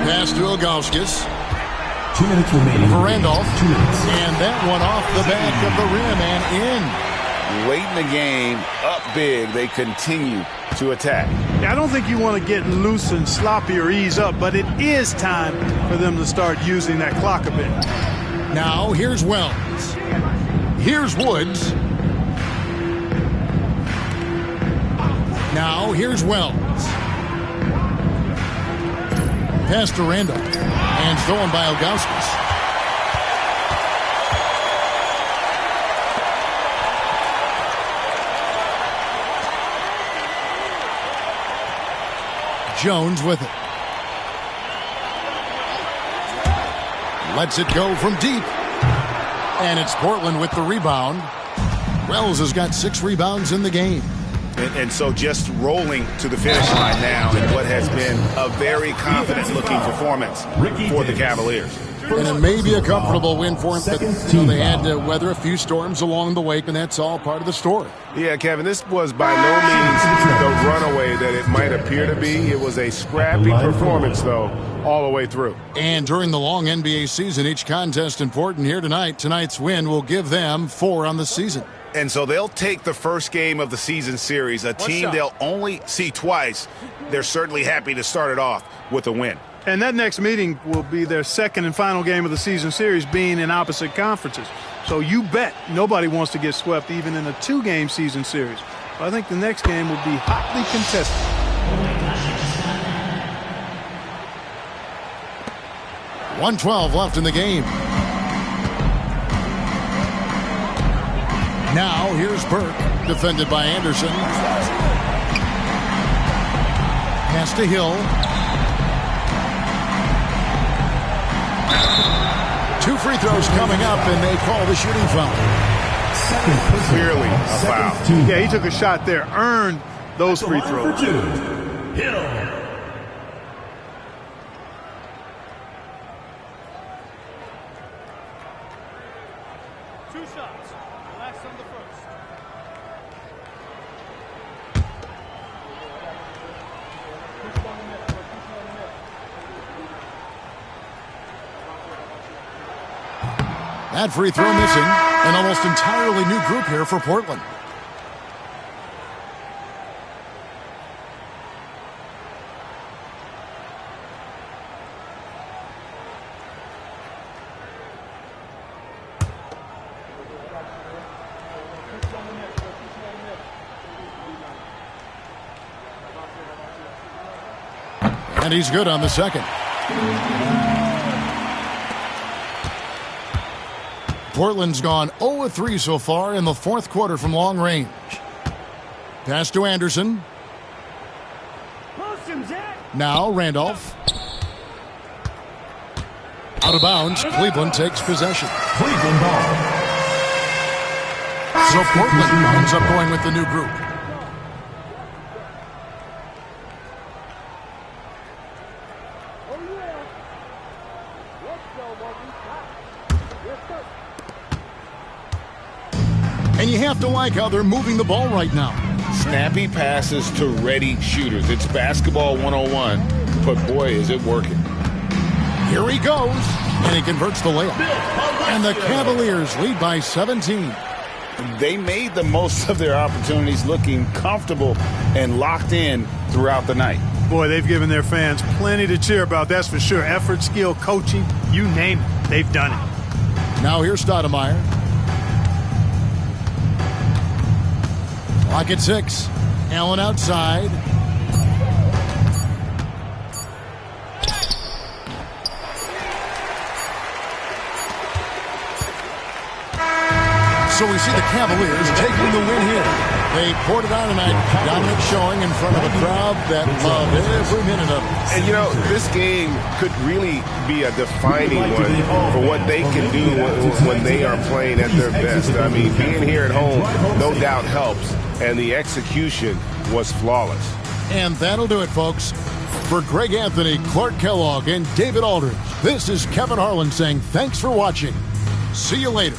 Pass to Ilgauskas. 2 minutes remaining. For Randolph. 2 minutes. And that one off the back of the rim and in. Late in the game, up big, they continue to attack. Yeah, I don't think you want to get loose and sloppy or ease up, but it is time for them to start using that clock a bit. Now, here's Wells. Here's Woods. Now, here's Wells. Pass to Randolph. And stolen by Ilgauskas. Jones with it. Lets it go from deep. And it's Portland with the rebound. Wells has got 6 rebounds in the game. And so just rolling to the finish line now in what has been a very confident-looking performance for the Cavaliers. And it may be a comfortable win for them, but they had to weather a few storms along the way, and that's all part of the story. Yeah, Kevin, this was by no means the runaway that it might appear to be. It was a scrappy performance, though, all the way through. And during the long NBA season, each contest important here tonight. Tonight's win will give them 4 on the season. And so they'll take the first game of the season series, a team they'll only see twice. They're certainly happy to start it off with a win. And that next meeting will be their second and final game of the season series, being in opposite conferences. So you bet nobody wants to get swept even in a 2-game season series. I think the next game will be hotly contested. .112 left in the game. Now, here's Burke, defended by Anderson. Pass to Hill. 2 free throws coming up, and they call the shooting foul. Clearly a foul. Yeah, he took a shot there, earned those free throws. Hill. That free throw missing. An almost entirely new group here for Portland. And he's good on the second. Portland's gone 0-3 so far in the 4th quarter from long range. Pass to Anderson. Now Randolph. Out of bounds. Cleveland takes possession. Cleveland ball. So Portland ends up going with the new group. And you have to like how they're moving the ball right now. Snappy passes to ready shooters. It's basketball 101, but boy, is it working. Here he goes, and he converts the layup. And the Cavaliers lead by 17. They made the most of their opportunities, looking comfortable and locked in throughout the night. Boy, they've given their fans plenty to cheer about, that's for sure. Effort, skill, coaching, you name it, they've done it. Now here's Stoudemire. Pocket 6. Allen outside. So we see the Cavaliers taking the win here. They poured it on tonight. Dominant showing in front of a crowd that loved every minute of it. And, you know, this game could really be a defining one for what they can do when they are playing at their best. I mean, being here at home no doubt helps, and the execution was flawless. And that'll do it, folks. For Greg Anthony, Clark Kellogg, and David Aldridge, this is Kevin Harlan saying thanks for watching. See you later.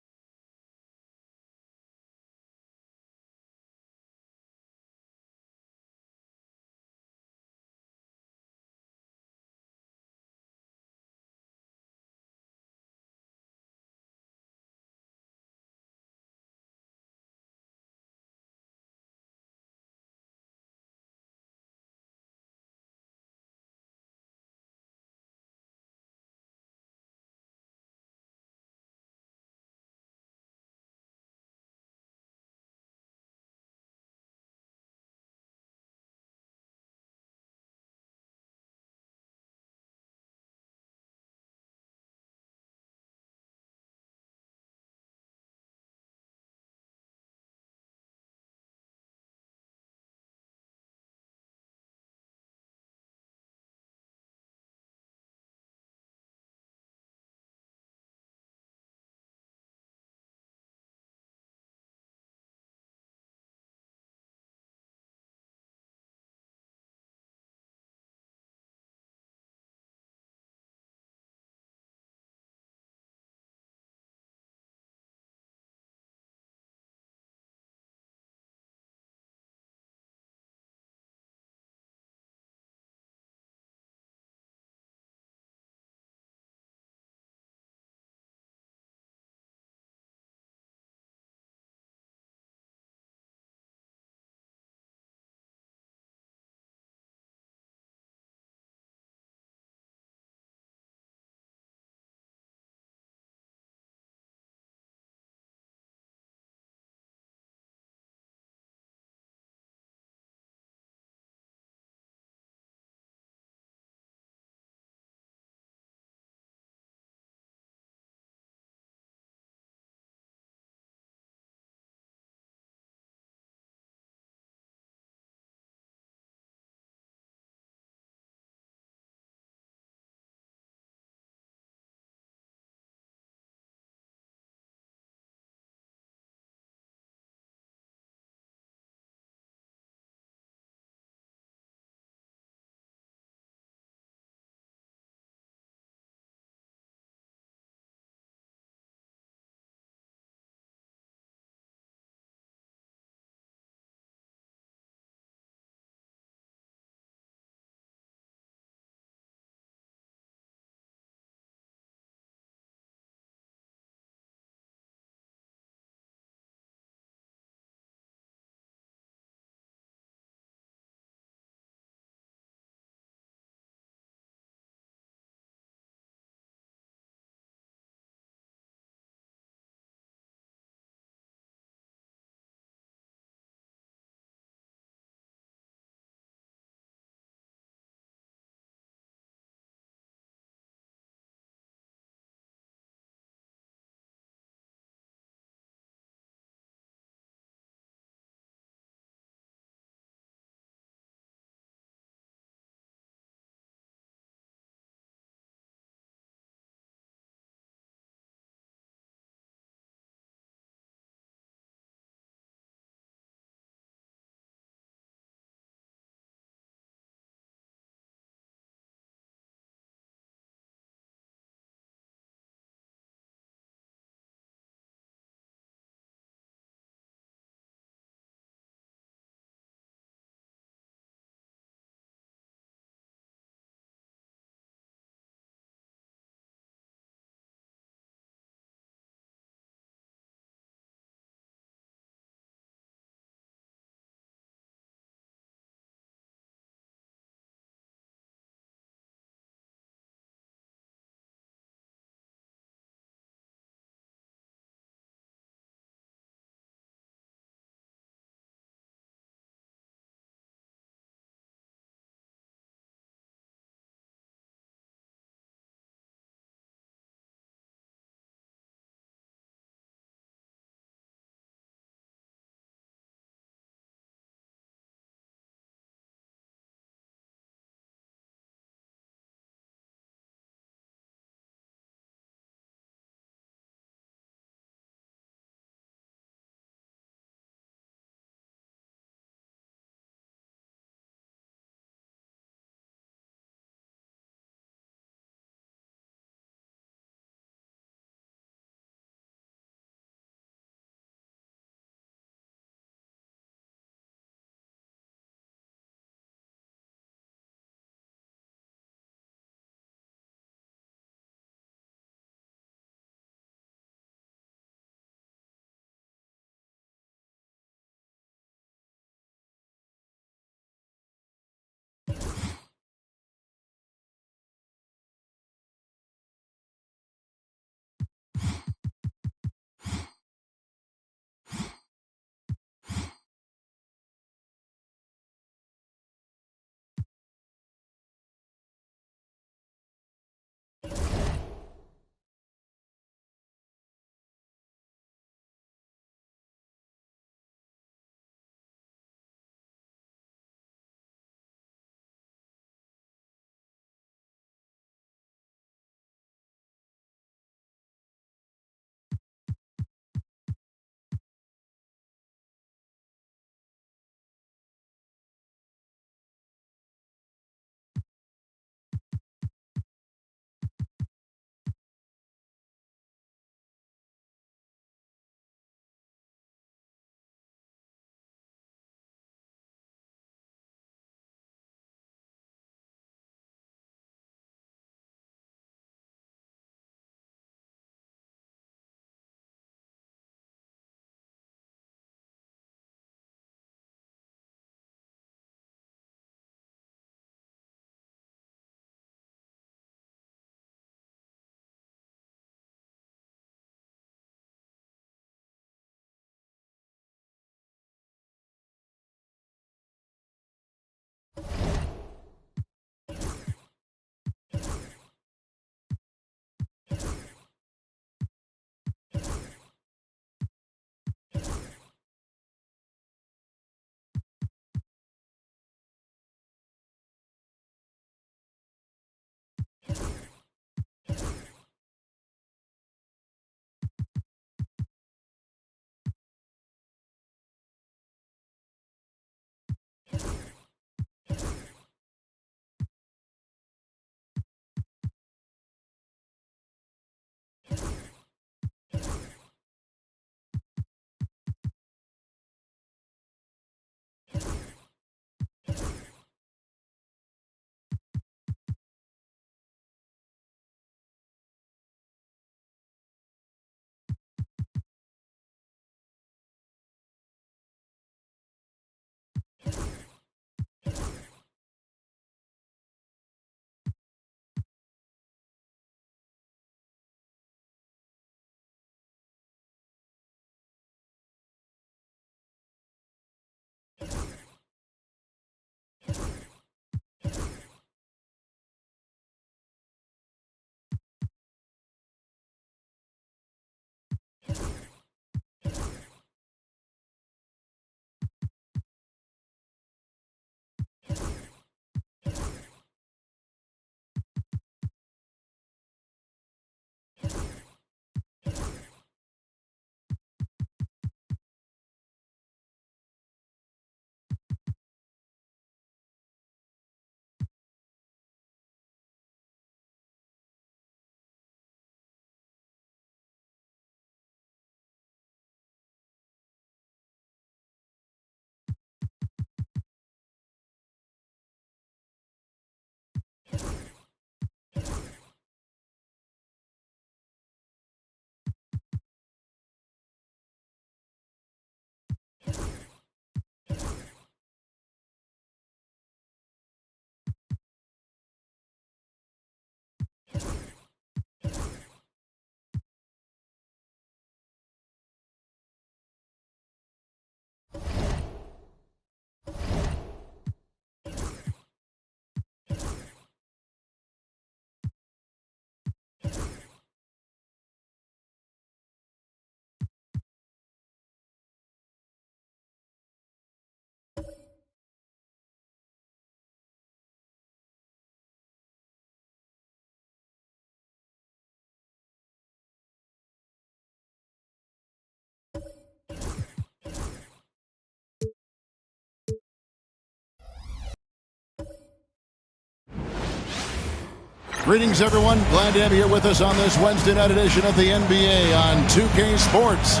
Greetings, everyone. Glad to have you here with us on this Wednesday night edition of the NBA on 2K Sports.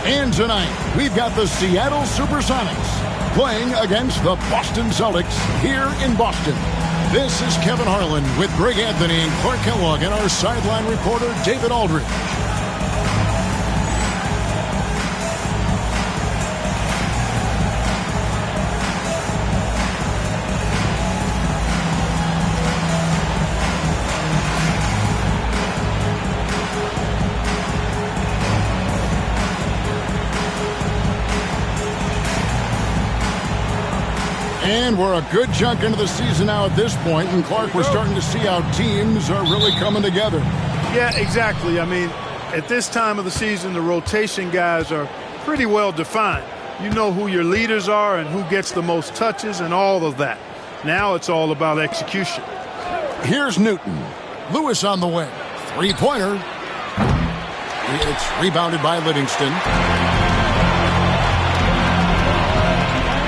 And tonight, we've got the Seattle Supersonics playing against the Boston Celtics here in Boston. This is Kevin Harlan with Greg Anthony and Clark Kellogg and our sideline reporter, David Aldridge. And we're a good chunk into the season now at this point, and Clark, we're starting to see how teams are really coming together. Yeah, exactly. I mean, at this time of the season, the rotation guys are pretty well defined. You know who your leaders are and who gets the most touches and all of that. Now it's all about execution. Here's Newton. Lewis on the wing. Three-pointer. It's rebounded by Livingston.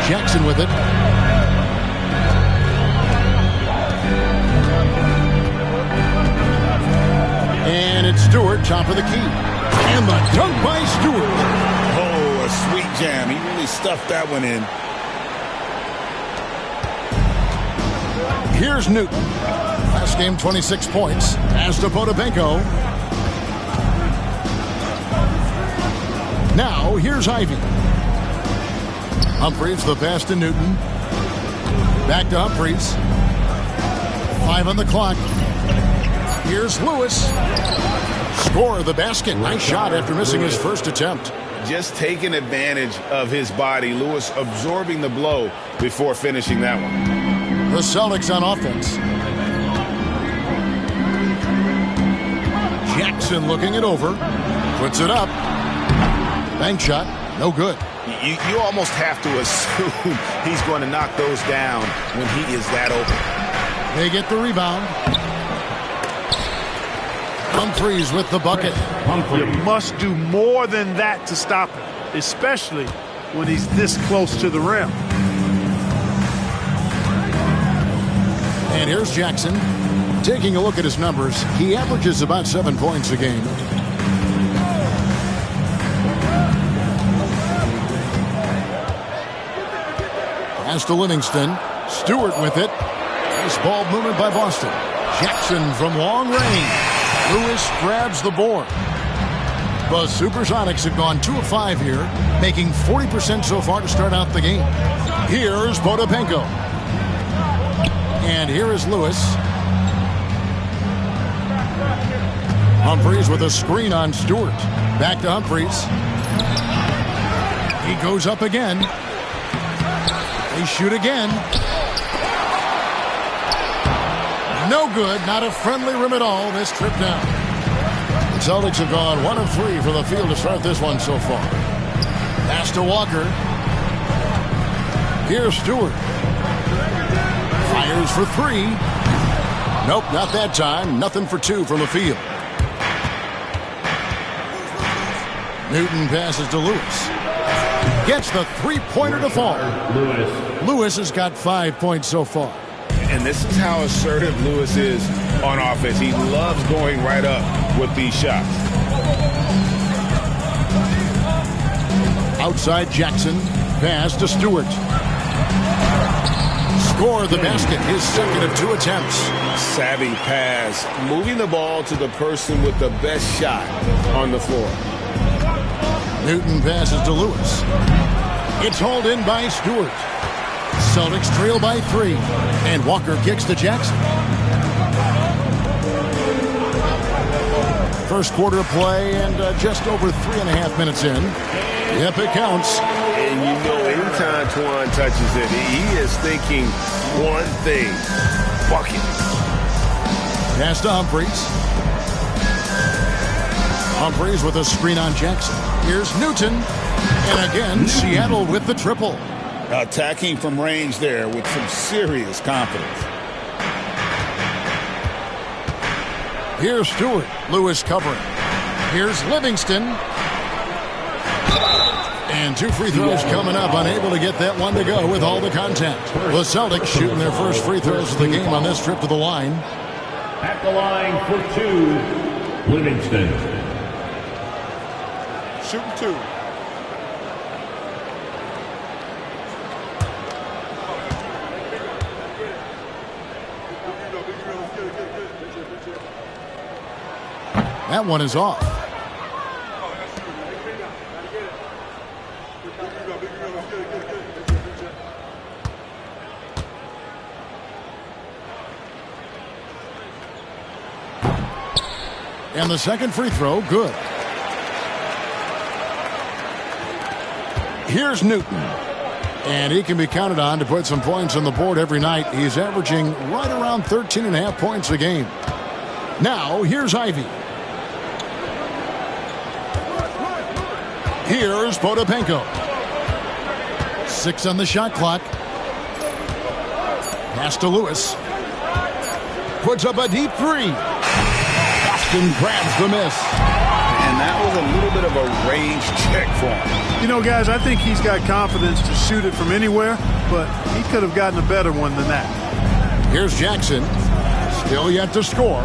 Jackson with it. And it's Stewart, top of the key. And the dunk by Stewart. Oh, a sweet jam. He really stuffed that one in. Here's Newton. Last game, 26 points. Pass to Potapenko. Now, here's Ivy. Humphries, the pass to Newton. Back to Humphries. 5 on the clock. Here's Lewis. Score the basket. Nice shot after missing his first attempt. Just taking advantage of his body. Lewis absorbing the blow before finishing that one. The Celtics on offense. Jackson looking it over. Puts it up. Bank shot. No good. You almost have to assume he's going to knock those down when he is that open. They get the rebound. Humphries with the bucket. You must do more than that to stop him, especially when he's this close to the rim. And here's Jackson. Taking a look at his numbers, he averages about 7 points a game. Pass to Livingston. Stewart with it. Nice ball movement by Boston. Jackson from long range. Lewis grabs the board. The Supersonics have gone 2 of 5 here, making 40% so far to start out the game. Here's Potapenko. And here is Lewis. Humphries with a screen on Stewart. Back to Humphries. He goes up again. They shoot again. No good. Not a friendly rim at all this trip down. The Celtics have gone 1 of 3 from the field to start this one so far. Pass to Walker. Here's Stewart. Fires for 3. Nope, not that time. Nothing for 2 from the field. Newton passes to Lewis. Gets the three-pointer to fall. Lewis has got 5 points so far. And this is how assertive Lewis is on offense. He loves going right up with these shots. Outside Jackson. Pass to Stewart. Score the basket. His second of 2 attempts. Savvy pass. Moving the ball to the person with the best shot on the floor. Newton passes to Lewis. It's hauled in by Stewart. Celtics trail by 3. And Walker kicks to Jackson. First quarter of play and just over 3.5 minutes in. Yep, it counts. And you know, anytime Twan touches it, he is thinking one thing. Bucket. Pass to Humphries. Humphries with a screen on Jackson. Here's Newton. And again, Seattle with the triple. Attacking from range there with some serious confidence. Here's Stewart. Lewis covering. Here's Livingston. And 2 free throws coming up. Unable to get that one to go with all the contact. The Celtics shooting their first free throws of the game on this trip to the line. At the line for two, Livingston. Shooting two. That one is off. And the second free throw, good. Here's Newton. And he can be counted on to put some points on the board every night. He's averaging right around 13.5 points a game. Now, here's Ivy. Here's Potapenko. 6 on the shot clock. Pass to Lewis. Puts up a deep three. Boston grabs the miss. And that was a little bit of a range check for him. You know, guys, I think he's got confidence to shoot it from anywhere, but he could have gotten a better one than that. Here's Jackson. Still yet to score.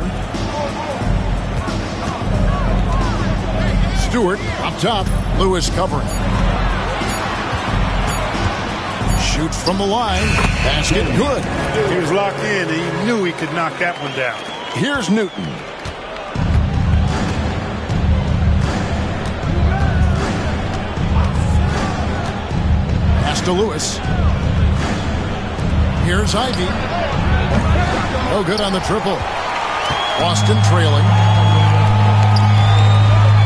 Stewart up top. Lewis covering. Shoots from the line. Basket good. He was locked in. He knew he could knock that one down. Here's Newton. Pass to Lewis. Here's Ivy. No good on the triple. Boston trailing.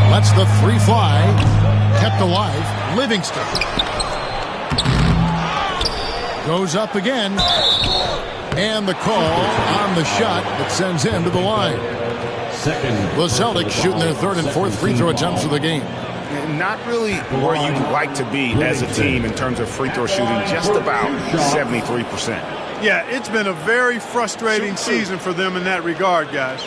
Lets the three fly. Kept alive. Livingston. Goes up again. And the call on the shot that sends him to the line. The Celtics shooting their third and fourth free throw attempts of the game. Not really where you'd like to be as a team in terms of free throw shooting, just about 73%. Yeah, it's been a very frustrating season for them in that regard, guys.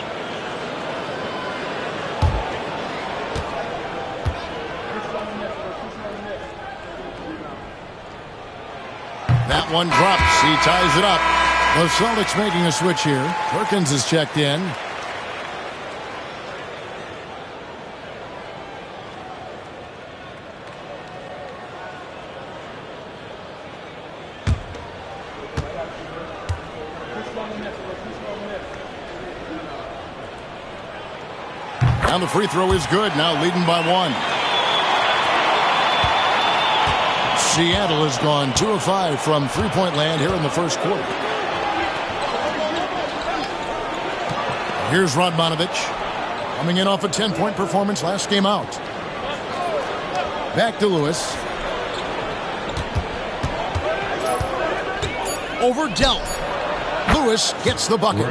That one drops. He ties it up. The Celtics making a switch here. Perkins is checked in. And the free throw is good. Now leading by one. Seattle has gone 2 of 5 from three-point land here in the first quarter. Here's Radmanovich coming in off a 10-point performance last game out. Back to Lewis. Over Delp. Lewis gets the bucket.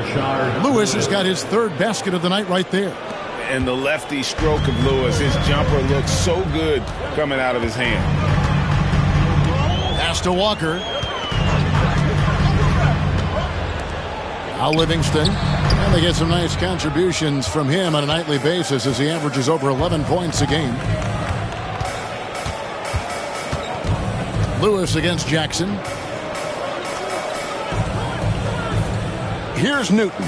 Lewis has got his third basket of the night right there. And the lefty stroke of Lewis, his jumper looks so good coming out of his hand. Pass to Walker. Now Livingston. And they get some nice contributions from him on a nightly basis as he averages over 11 points a game. Lewis against Jackson. Here's Newton.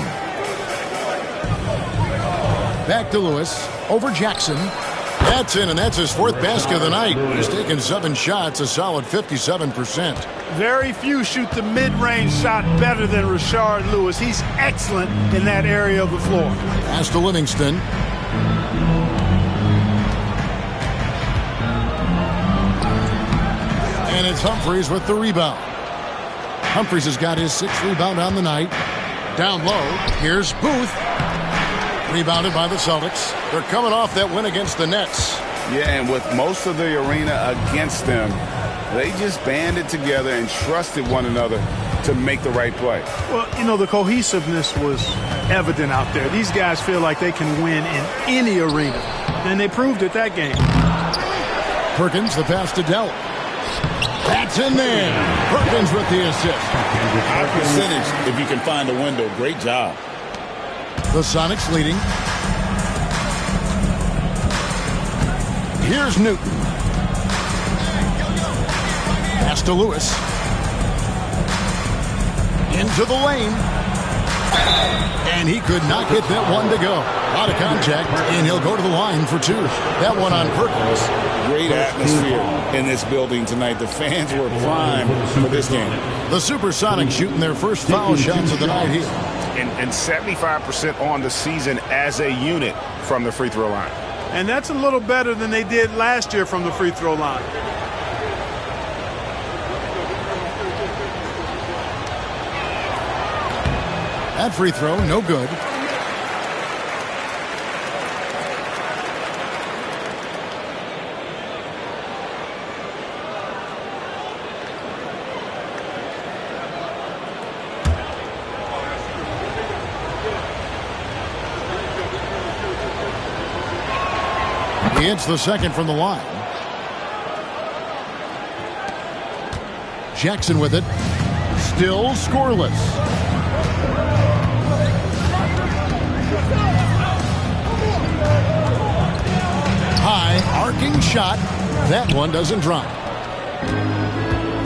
Back to Lewis. Over Jackson. That's in, and that's his fourth basket of the night. He's taken 7 shots, a solid 57%. Very few shoot the mid-range shot better than Rashard Lewis. He's excellent in that area of the floor. Pass to Livingston. And it's Humphries with the rebound. Humphries has got his 6th rebound on the night. Down low, here's Booth. Rebounded by the Celtics. They're coming off that win against the Nets. Yeah, and with most of the arena against them, they just banded together and trusted one another to make the right play. Well, you know, the cohesiveness was evident out there. These guys feel like they can win in any arena, and they proved it that game. Perkins, the pass to Delp. That's in there. Perkins with the assist. High percentage if you can find a window. Great job. The Sonics leading. Here's Newton. Pass to Lewis. Into the lane. And he could not get that one to go. Out of contact, and he'll go to the line for 2. That one on purpose. Great atmosphere in this building tonight. The fans were primed for this game. The Supersonics shooting their first foul shots of the night here. And 75% on the season as a unit from the free throw line. And that's a little better than they did last year from the free throw line. That free throw, no good. He hits the second from the line. Jackson with it. Still scoreless. High arcing shot. That one doesn't drop.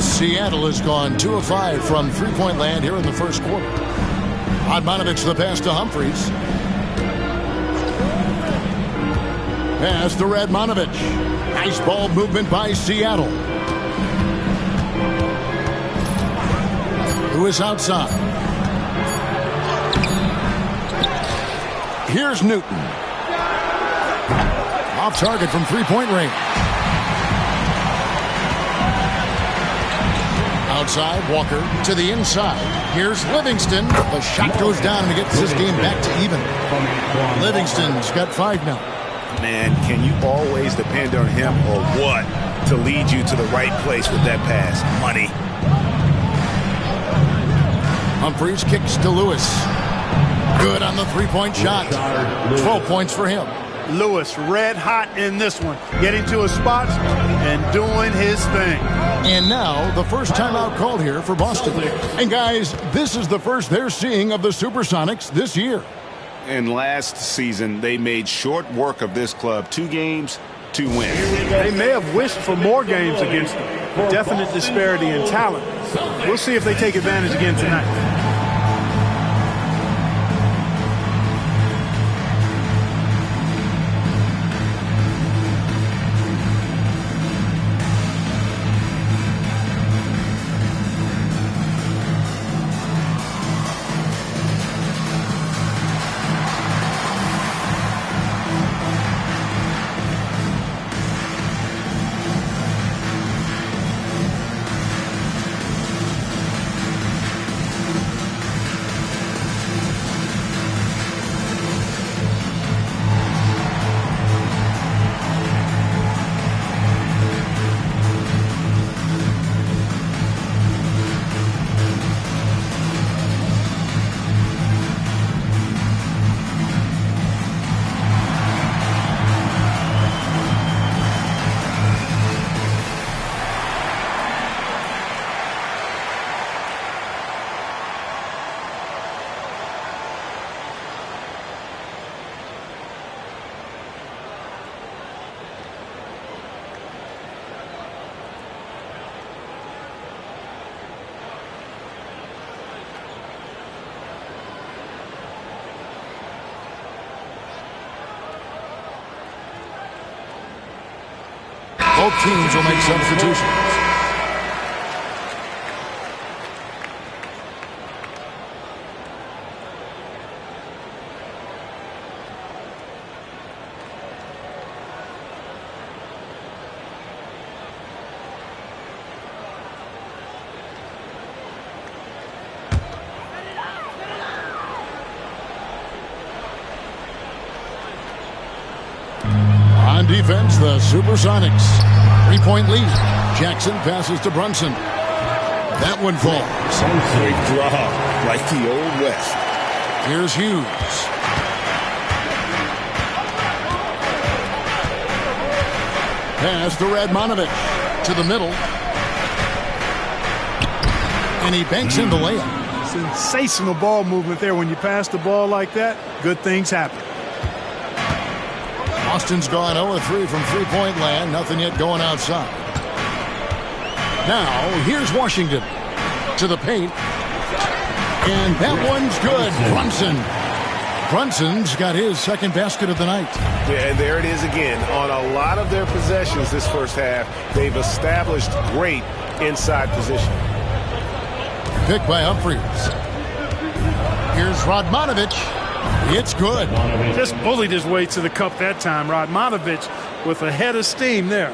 Seattle has gone 2 of 5 from three-point land here in the first quarter. Odmanovic the pass to Humphries. Pass to Radmanovic. Nice ball movement by Seattle. Who is outside? Here's Newton. Off target from three-point range. Outside, Walker to the inside. Here's Livingston. The shot goes down and gets this game back to even. Livingston's got 5 now. Man, can you always depend on him or what to lead you to the right place with that pass? Money. Humphries kicks to Lewis. Good on the three-point shot. 12 points for him. Lewis red hot in this one. Getting to his spots and doing his thing. And now the first timeout called here for Boston. And guys, this is the first they're seeing of the Supersonics this year. And last season, they made short work of this club. 2 games, 2 wins. They may have wished for more games against them. Definite disparity in talent. We'll see if they take advantage again tonight. Both teams will make substitutions. On defense, the Supersonics. 3-point lead. Jackson passes to Brunson. That one falls. Quick draw, like the Old West. Here's Hughes. Pass to Radmanovic. To the middle. And he banks in the layup. Sensational ball movement there. When you pass the ball like that, good things happen. Austin's gone 0-3 from three-point land. Nothing yet going outside. Now, here's Washington. To the paint. And that one's good. Brunson's got his second basket of the night. Yeah, and there it is again. On a lot of their possessions this first half, they've established great inside position. Pick by Humphries. Here's Radmanovich. It's good. Just bullied his way to the cup that time. Radmanovich with a head of steam there.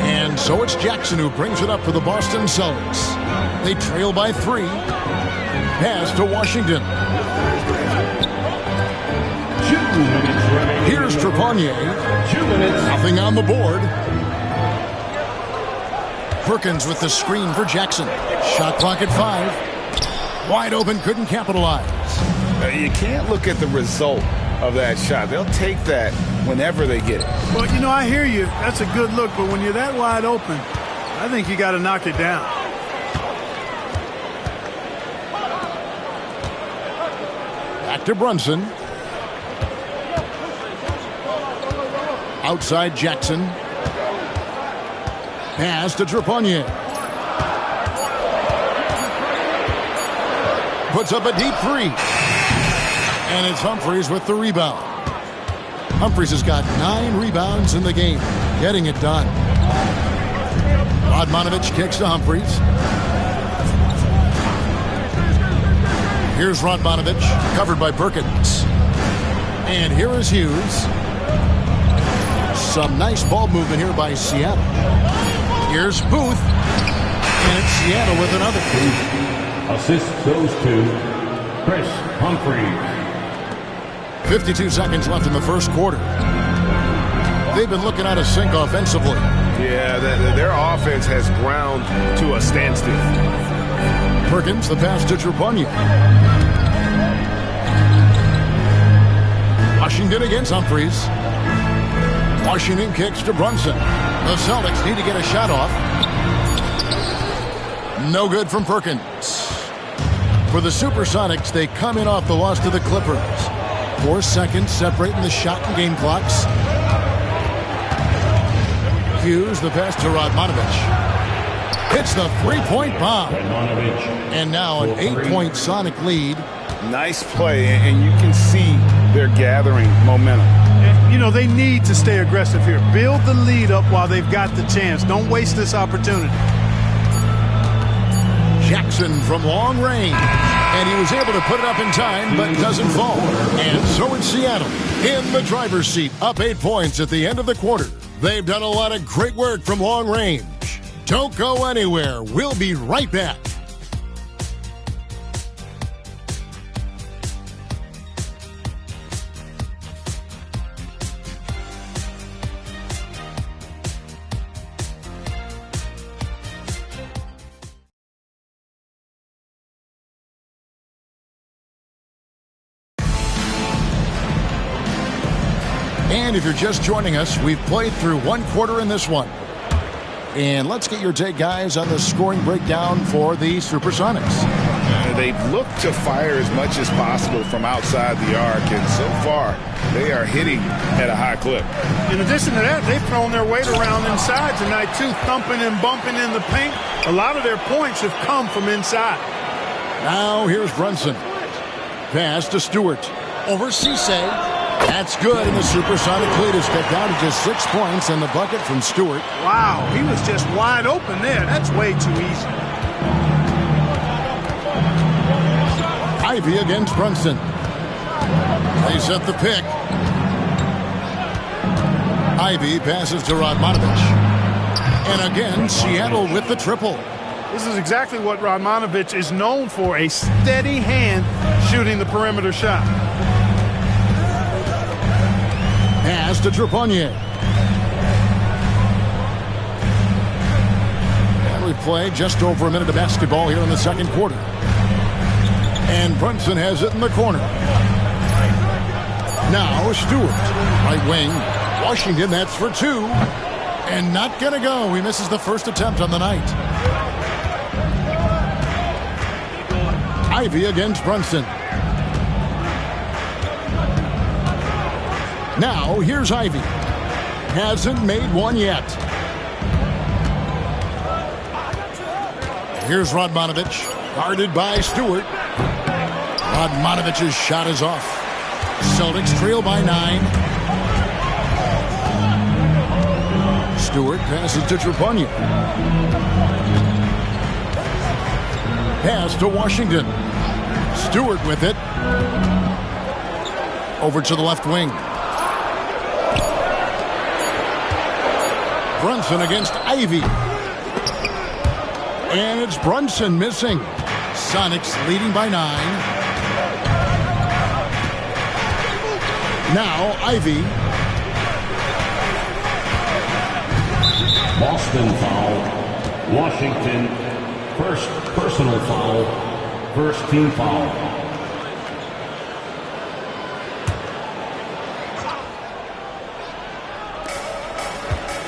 And so it's Jackson who brings it up for the Boston Celtics. They trail by 3. Pass to Washington. Here's Trepanier. 2 minutes. Nothing on the board. Perkins with the screen for Jackson. Shot clock at 5. Wide open, couldn't capitalize. You can't look at the result of that shot. They'll take that whenever they get it. Well, you know, I hear you. That's a good look, but when you're that wide open, I think you got to knock it down. Back to Brunson. Outside Jackson. Pass to Trepanier. Puts up a deep 3. And it's Humphries with the rebound. Humphries has got 9 rebounds in the game. Getting it done. Radmanovich kicks to Humphries. Here's Radmanovich, covered by Perkins. And here is Hughes. Some nice ball movement here by Seattle. Here's Booth. And it's Seattle with another. Assist goes to Chris Humphries. 52 seconds left in the first quarter. They've been looking out of sync offensively. Yeah, their offense has ground to a standstill. Perkins, the pass to Trepanier. Washington against Humphries. Washington kicks to Brunson. The Celtics need to get a shot off. No good from Perkins. For the Supersonics, they come in off the loss to the Clippers. 4 seconds separating the shot and game clocks. Hughes, the pass to Radmanovich. Hits the three-point bomb. And now an 8-point Sonic lead. Nice play, and you can see they're gathering momentum. You know, they need to stay aggressive here. Build the lead up while they've got the chance. Don't waste this opportunity. Jackson from long range. And he was able to put it up in time, but doesn't fall. And so it's Seattle in the driver's seat, up 8 points at the end of the quarter. They've done a lot of great work from long range. Don't go anywhere. We'll be right back. And if you're just joining us, we've played through 1 quarter in this one. And let's get your take, guys, on the scoring breakdown for the Supersonics. They've looked to fire as much as possible from outside the arc, and so far, they are hitting at a high clip. In addition to that, they've thrown their weight around inside tonight, too, thumping and bumping in the paint. A lot of their points have come from inside. Now here's Brunson. Pass to Stewart. Over Cisse. That's good, and the Supersonic lead is cut down to just 6 points, and the bucket from Stewart. Wow, he was just wide open there. That's way too easy. Ivy against Brunson. They set the pick. Ivy passes to Radmanovich. And again, Seattle with the triple. This is exactly what Radmanovich is known for, a steady hand shooting the perimeter shot. Pass to Trepanier. And we play just over a minute of basketball here in the second quarter. And Brunson has it in the corner. Now Stewart, right wing. Washington, that's for 2. And not going to go. He misses the first attempt on the night. Ivy against Brunson. Now, here's Ivy. Hasn't made one yet. Here's Radmanovich. Guarded by Stewart. Radmanovich's shot is off. Celtics trail by 9. Stewart passes to Trepagna. Pass to Washington. Stewart with it. Over to the left wing. Brunson against Ivy. And it's Brunson missing. Sonics leading by 9. Now Ivy. Boston foul. Washington, first personal foul. First team foul.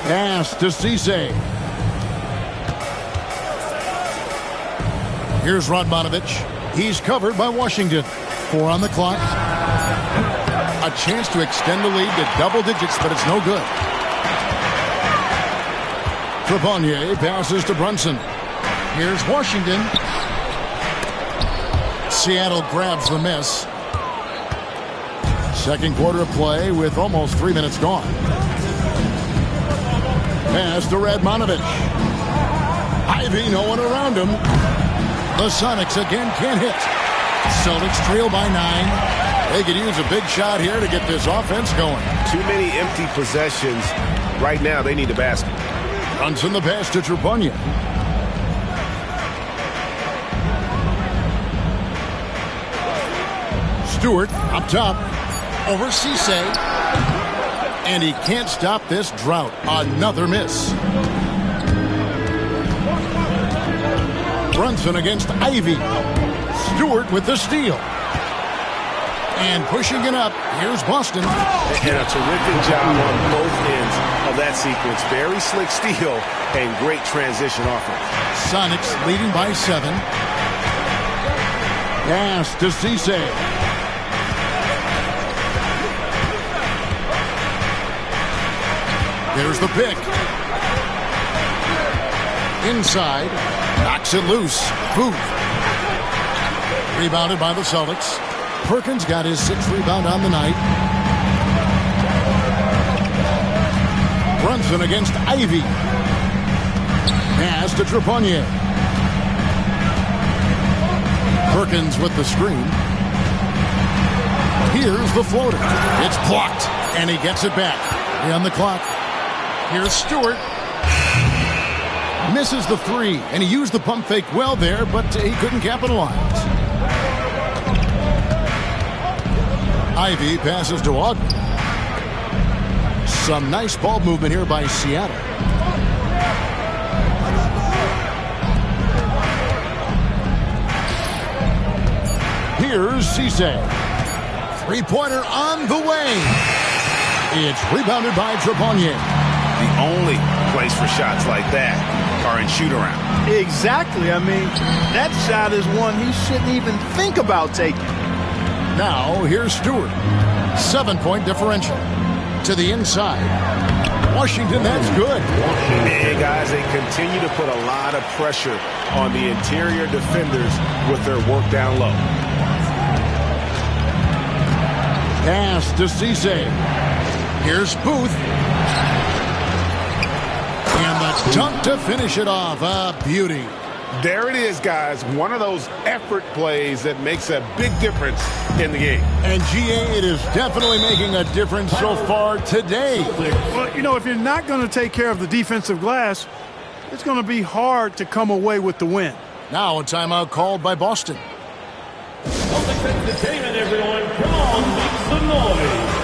Pass to Cisse. Here's Radmanovich. He's covered by Washington. 4 on the clock. A chance to extend the lead to double digits, but it's no good. Trepagna passes to Brunson. Here's Washington. Seattle grabs the miss. Second quarter of play with almost 3 minutes gone. Pass to Radmanovich. Ivy, no one around him. The Sonics again can't hit. Celtics trail by 9. They could use a big shot here to get this offense going. Too many empty possessions. Right now, they need a basket. Brunson the pass to Trepagna. Stewart up top. Over Cisse. And he can't stop this drought. Another miss. Brunson against Ivy. Stewart with the steal. And pushing it up, here's Boston. And a terrific job on both ends of that sequence. Very slick steal and great transition offense. Sonics leading by 7. Pass to Cisse. There's the pick. Inside. Knocks it loose. Booth. Rebounded by the Celtics. Perkins got his 6th rebound on the night. Brunson against Ivy. Pass to Trepagna. Perkins with the screen. Here's the floater. It's blocked. And he gets it back. On the clock. Here's Stewart. Misses the 3. And he used the pump fake well there, but he couldn't capitalize. Ivy passes to Ogden. Some nice ball movement here by Seattle. Here's Cisse. 3-pointer on the way. It's rebounded by Trepagna. The only place for shots like that are in shoot-around. Exactly. I mean, that shot is one he shouldn't even think about taking. Now, here's Stewart. 7-point differential. To the inside. Washington, that's good. And, guys, they continue to put a lot of pressure on the interior defenders with their work down low. Pass to Cisse. Here's Booth. And the dunk to finish it off. A beauty. There it is, guys. One of those effort plays that makes a big difference in the game. And, GA, it is definitely making a difference so far today. Well, you know, if you're not going to take care of the defensive glass, it's going to be hard to come away with the win. Now a timeout called by Boston. Celtics entertainment, everyone. Come on, make some noise.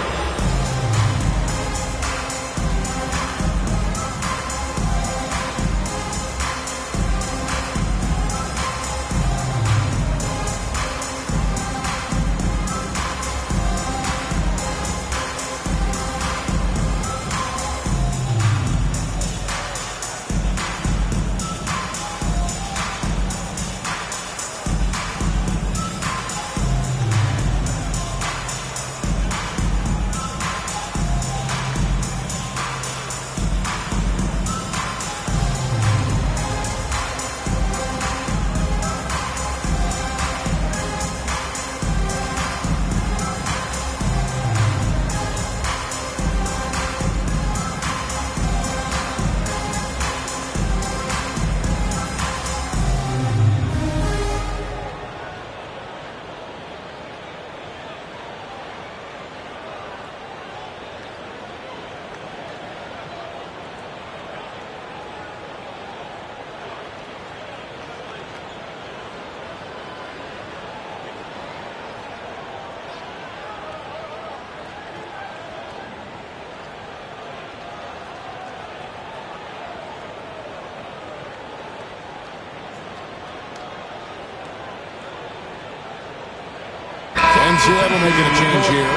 Seattle making a change here.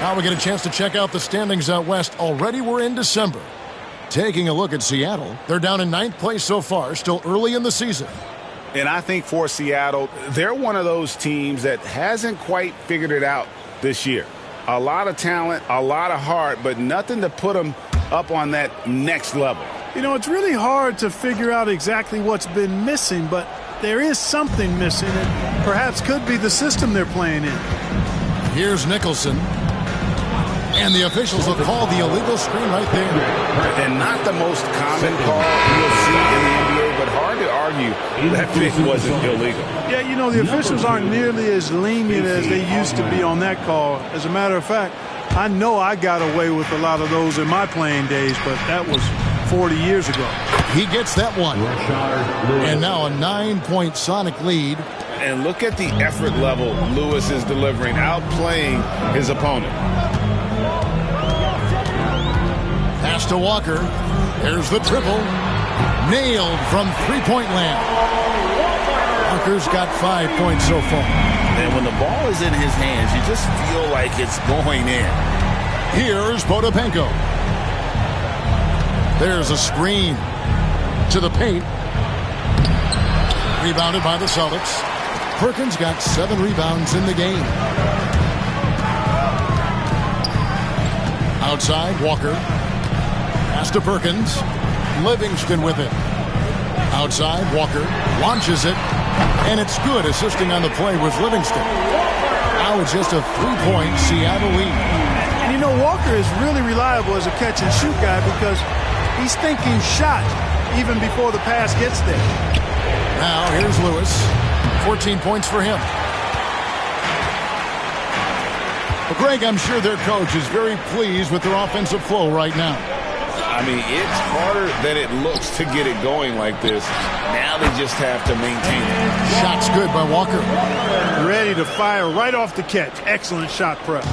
Now we get a chance to check out the standings out west. Already we're in December. Taking a look at Seattle, they're down in 9th place so far, still early in the season. And I think for Seattle, they're one of those teams that hasn't quite figured it out this year. A lot of talent, a lot of heart, but nothing to put them up on that next level. You know, it's really hard to figure out exactly what's been missing, but there is something missing. It perhaps could be the system they're playing in. Here's Nicholson. And the officials have called the illegal screen right there. And not the most common call you'll see in the NBA, but hard to argue that pick wasn't illegal. Yeah, you know, the officials aren't nearly as lenient as they used to be on that call. As a matter of fact, I know I got away with a lot of those in my playing days, but that was 40 years ago. He gets that one. And now a 9-point Sonic lead. And look at the effort level Lewis is delivering, outplaying his opponent. Pass to Walker. There's the triple. Nailed from three-point land. Walker's got 5 points so far. And when the ball is in his hands, you just feel like it's going in. Here's Potapenko. There's a screen to the paint. Rebounded by the Celtics. Perkins got 7 rebounds in the game. Outside, Walker. Pass to Perkins. Livingston with it. Outside, Walker launches it. And it's good. Assisting on the play was Livingston. Now it's just a 3-point Seattle lead. And you know, Walker is really reliable as a catch-and-shoot guy because he's thinking shot even before the pass gets there. Now here's Lewis. 14 points for him. But Greg, I'm sure their coach is very pleased with their offensive flow right now. I mean, it's harder than it looks to get it going like this. Now they just have to maintain it. Shot's good by Walker. Ready to fire right off the catch. Excellent shot prep.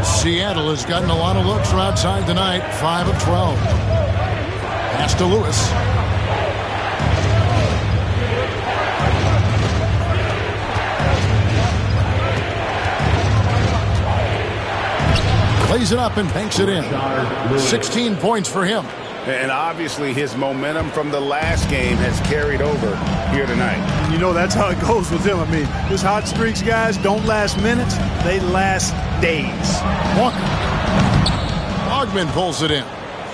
Seattle has gotten a lot of looks from outside tonight. 5 of 12. Pass to Lewis. Plays it up and banks it in. 16 points for him. And obviously his momentum from the last game has carried over here tonight. You know, that's how it goes with him. I mean, his hot streaks, guys, don't last minutes. They last days. Walker. Ogman pulls it in.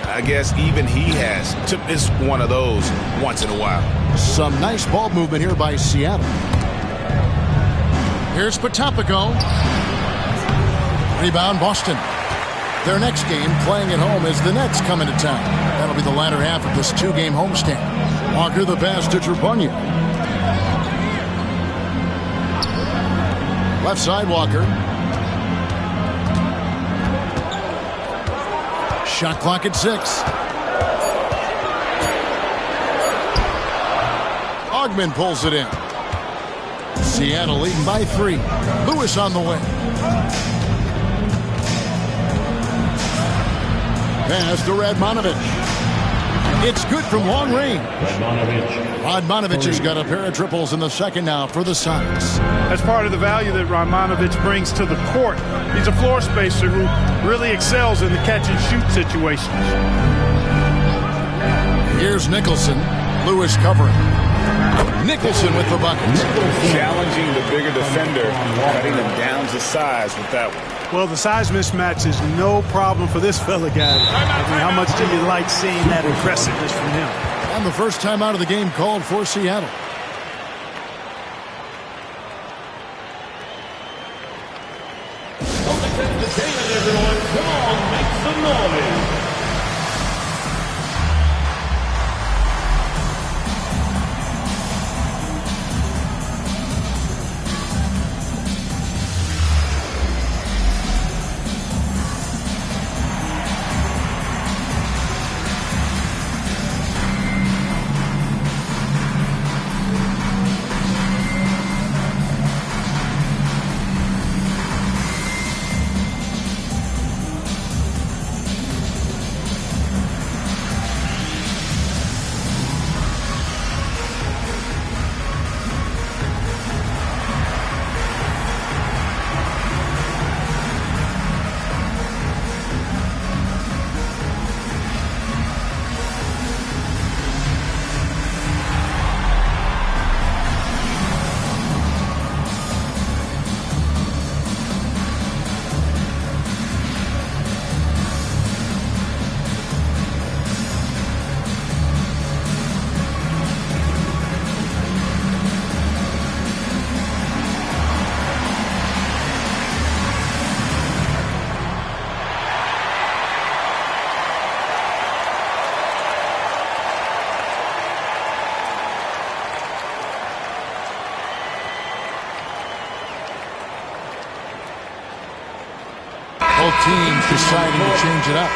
I guess even he has to miss one of those once in a while. Some nice ball movement here by Seattle. Here's Potapenko. Rebound, Boston. Their next game, playing at home, as the Nets come into town. That'll be the latter half of this 2-game homestand. Walker the pass to Trepanier. Left side, Walker. Shot clock at 6. Ogman pulls it in. Seattle leading by 3. Lewis on the way. Pass to Radmanovic. It's good from long range. Radmanovic has got a pair of triples in the second now for the Sonics. That's part of the value that Radmanovic brings to the court. He's a floor spacer who really excels in the catch-and-shoot situations. Here's Nicholson. Lewis covering. Nicholson with the buckets. Challenging the bigger defender, cutting them down to size with that one. Well, the size mismatch is no problem for this fella, guys. I mean, how much do you like seeing that impressiveness from him? And the first time out of the game called for Seattle. Entertainment, everyone. Come on, make some noise. Both teams deciding to change it up.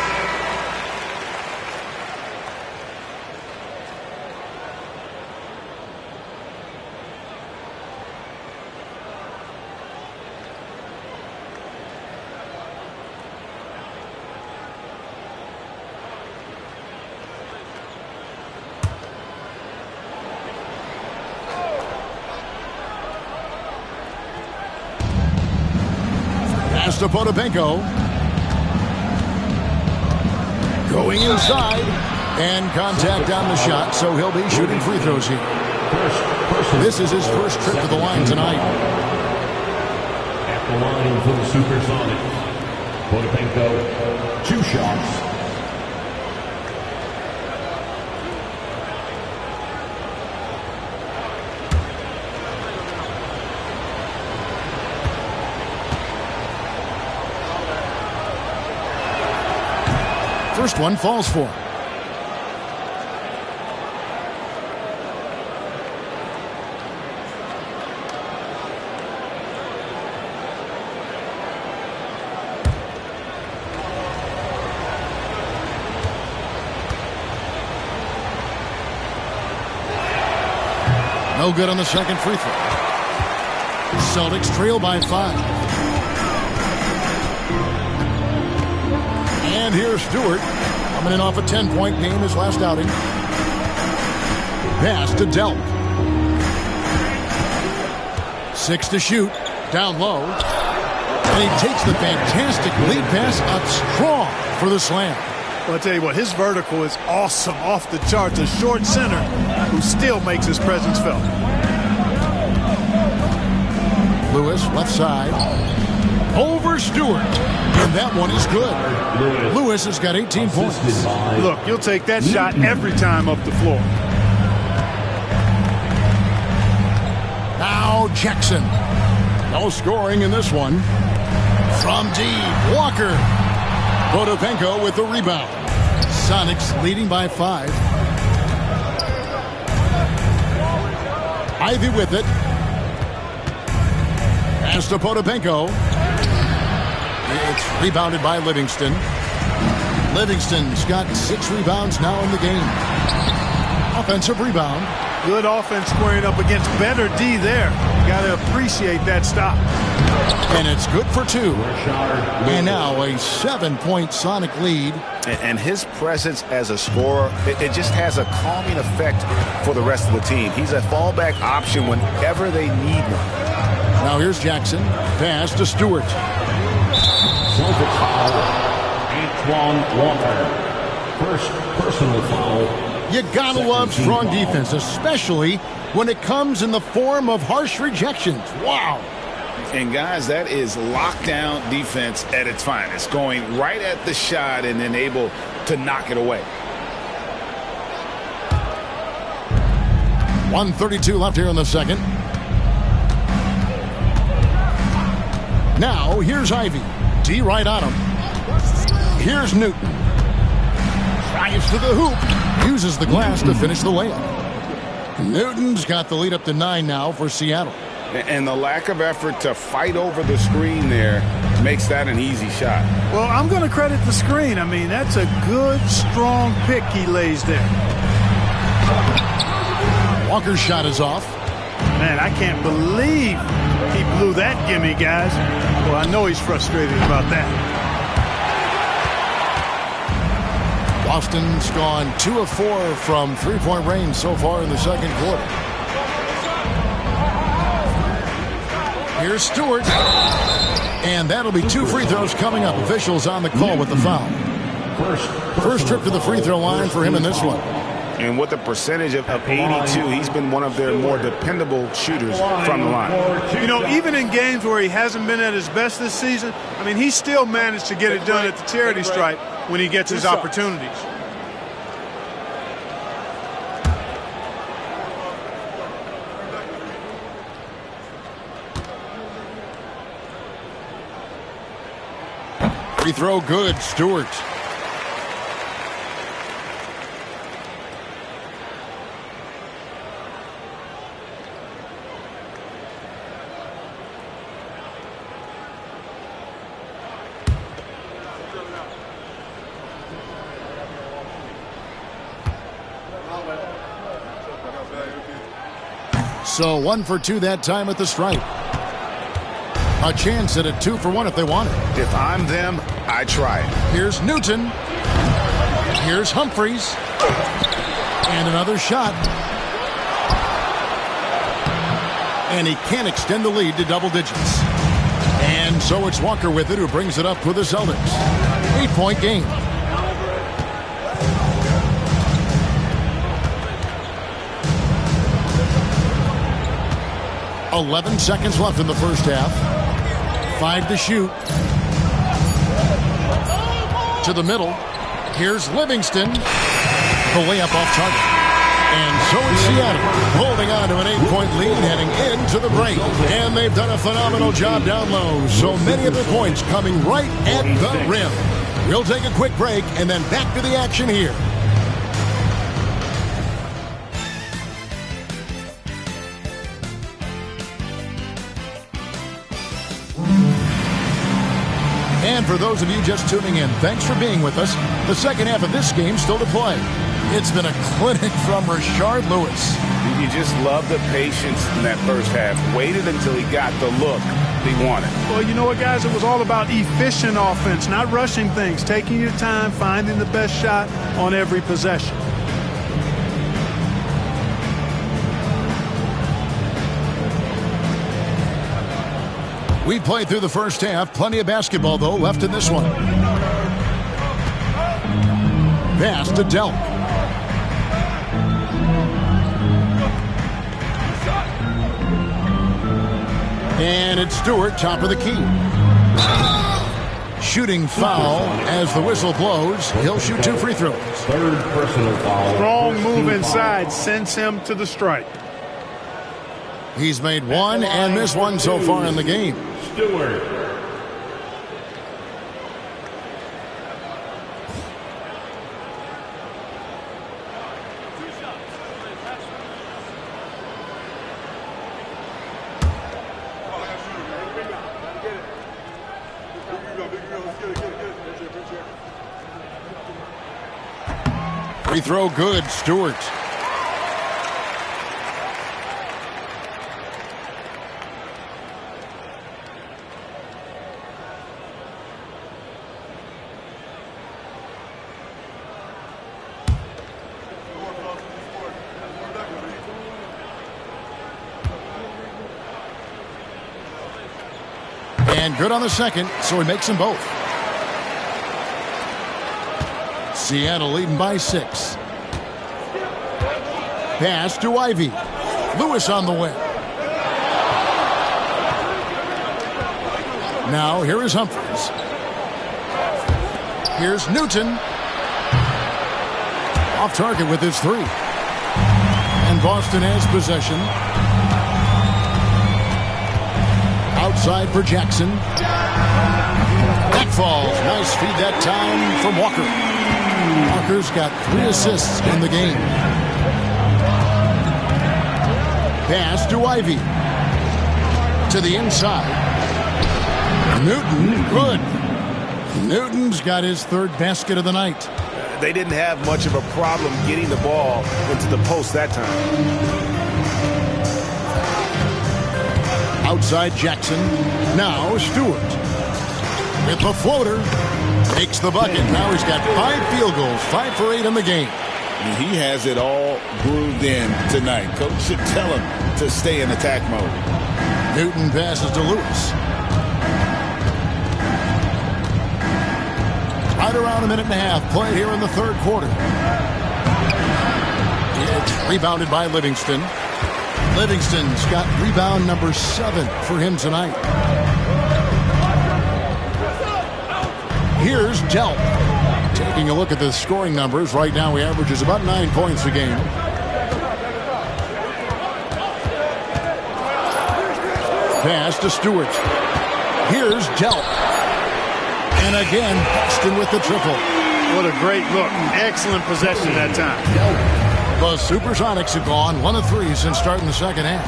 Pass to Potapenko. Going inside. And contact on the shot, so he'll be shooting free throws here. This is his first trip to the line tonight. At the line for the Supersonics, Potapenko, 2 shots. First one falls for him. No good on the second free throw. Celtics trail by 5. And here's Stewart, coming in off a 10-point game his last outing. Pass to Delp. 6 to shoot, down low. And he takes the fantastic lead pass up strong for the slam. Well, I'll tell you what, his vertical is awesome, off the charts. A short center who still makes his presence felt. Lewis, left side. Over Stewart. And that one is good. Lewis has got 18 points. Look, you'll take that shot every time up the floor. Now Jackson. No scoring in this one. From deep, Walker. Potapenko with the rebound. Sonics leading by 5. Ivy with it. Pass to Potapenko. It's rebounded by Livingston. Livingston's got 6 rebounds now in the game. Offensive rebound. Good offense squaring up against better D there. You got to appreciate that stop. And it's good for 2. And now a 7-point Sonic lead. And his presence as a scorer, it just has a calming effect for the rest of the team. He's a fallback option whenever they need one. Now here's Jackson. Pass to Stewart. Celtics foul, Antoine Walker. First personal foul. You gotta love strong defense, especially when it comes in the form of harsh rejections. Wow. And guys, that is lockdown defense at its finest. Going right at the shot and then able to knock it away. 1:32 left here in the second. Now here's Ivy. D right on him. Here's Newton. Drives to the hoop. Uses the glass to finish the layup. Newton's got the lead up to 9 now for Seattle. And the lack of effort to fight over the screen there makes that an easy shot. Well, I'm going to credit the screen. I mean, that's a good, strong pick he lays there. Walker's shot is off. Man, I can't believe he blew that gimme, guys. Well, I know he's frustrated about that. Boston's gone 2 of 4 from three-point range so far in the second quarter. Here's Stewart. And that'll be 2 free throws coming up. Officials on the call with the foul. First trip to the free throw line for him in this one. And with a percentage of 82, he's been one of their more dependable shooters from the line. You know, even in games where he hasn't been at his best this season, I mean, he still managed to get it done at the charity stripe when he gets his opportunities. Free throw good, Stewart. So 1 for 2 that time at the stripe. A chance at a 2 for 1 if they want it. If I'm them, I try it. Here's Newton. Here's Humphries. And another shot. And he can't extend the lead to double digits. And so it's Walker with it who brings it up for the Celtics. 8-point game. .11 seconds left in the first half. 5 to shoot. To the middle. Here's Livingston. The layup off target. And so it's Seattle holding on to an 8-point lead heading into the break. And they've done a phenomenal job down low. So many of their points coming right at the rim. We'll take a quick break and then back to the action here. And for those of you just tuning in, thanks for being with us. The second half of this game still to play. It's been a clinic from Rashard Lewis. You just love the patience in that first half. Waited until he got the look he wanted. Well, you know what, guys? It was all about efficient offense, not rushing things, taking your time, finding the best shot on every possession. We played through the first half. Plenty of basketball, though, left in this one. Pass to Delk. And it's Stewart, top of the key. Shooting foul as the whistle blows. He'll shoot 2 free throws. Third personal foul. Strong move inside sends him to the stripe. He's made 1 and missed 1 so far in the game. Stewart. Free throw good, Stewart. And good on the second, so he makes them both. Seattle leading by 6. Pass to Ivy. Lewis on the wing. Now here is Humphries. Here's Newton. Off target with his 3. And Boston has possession. Outside for Jackson. That falls. Nice feed that time from Walker. Walker's got 3 assists in the game. Pass to Ivy. To the inside. Newton, good. Newton's got his 3rd basket of the night. They didn't have much of a problem getting the ball into the post that time. Outside Jackson. Now Stewart. With the floater. Makes the bucket. Now he's got 5 field goals. 5 for 8 in the game. He has it all grooved in tonight. Coach should tell him to stay in attack mode. Newton passes to Lewis. Right around a minute and a half played here in the 3rd quarter. It's rebounded by Livingston. Livingston's got rebound number 7 for him tonight. Here's Delk. Taking a look at the scoring numbers. Right now he averages about 9 points a game. Pass to Stewart. Here's Delk. And again, Boston with the triple. What a great look. Excellent possession that time. The Supersonics have gone 1 of 3 since starting the second half.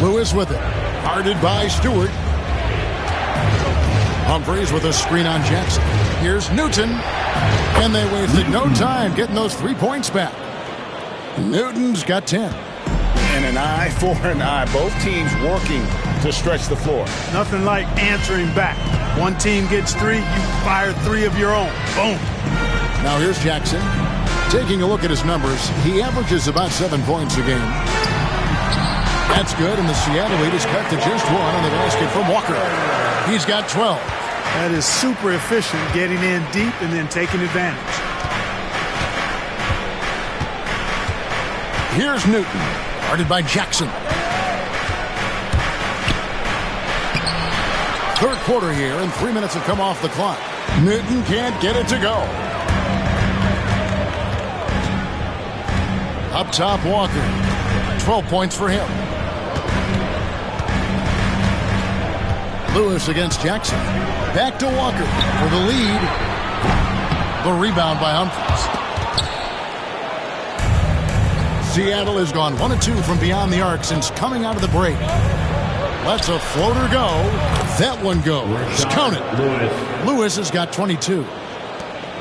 Lewis with it. Guarded by Stewart. Humphries with a screen on Jackson. Here's Newton. And they wasted no time getting those 3 points back. Newton's got 10. And an eye for an eye. Both teams working to stretch the floor. Nothing like answering back. One team gets 3, you fire 3 of your own. Boom. Now here's Jackson. Taking a look at his numbers, he averages about 7 points a game. That's good, and the Seattle lead is cut to just 1 on the basket from Walker. He's got 12. That is super efficient, getting in deep and then taking advantage. Here's Newton, guarded by Jackson. Third quarter here, and 3 minutes have come off the clock. Newton can't get it to go. Up top, Walker. 12 points for him. Lewis against Jackson. Back to Walker for the lead. The rebound by Humphries. Seattle has gone 1 of 2 from beyond the arc since coming out of the break. Lets a floater go. That one goes. Count it. Lewis has got 22.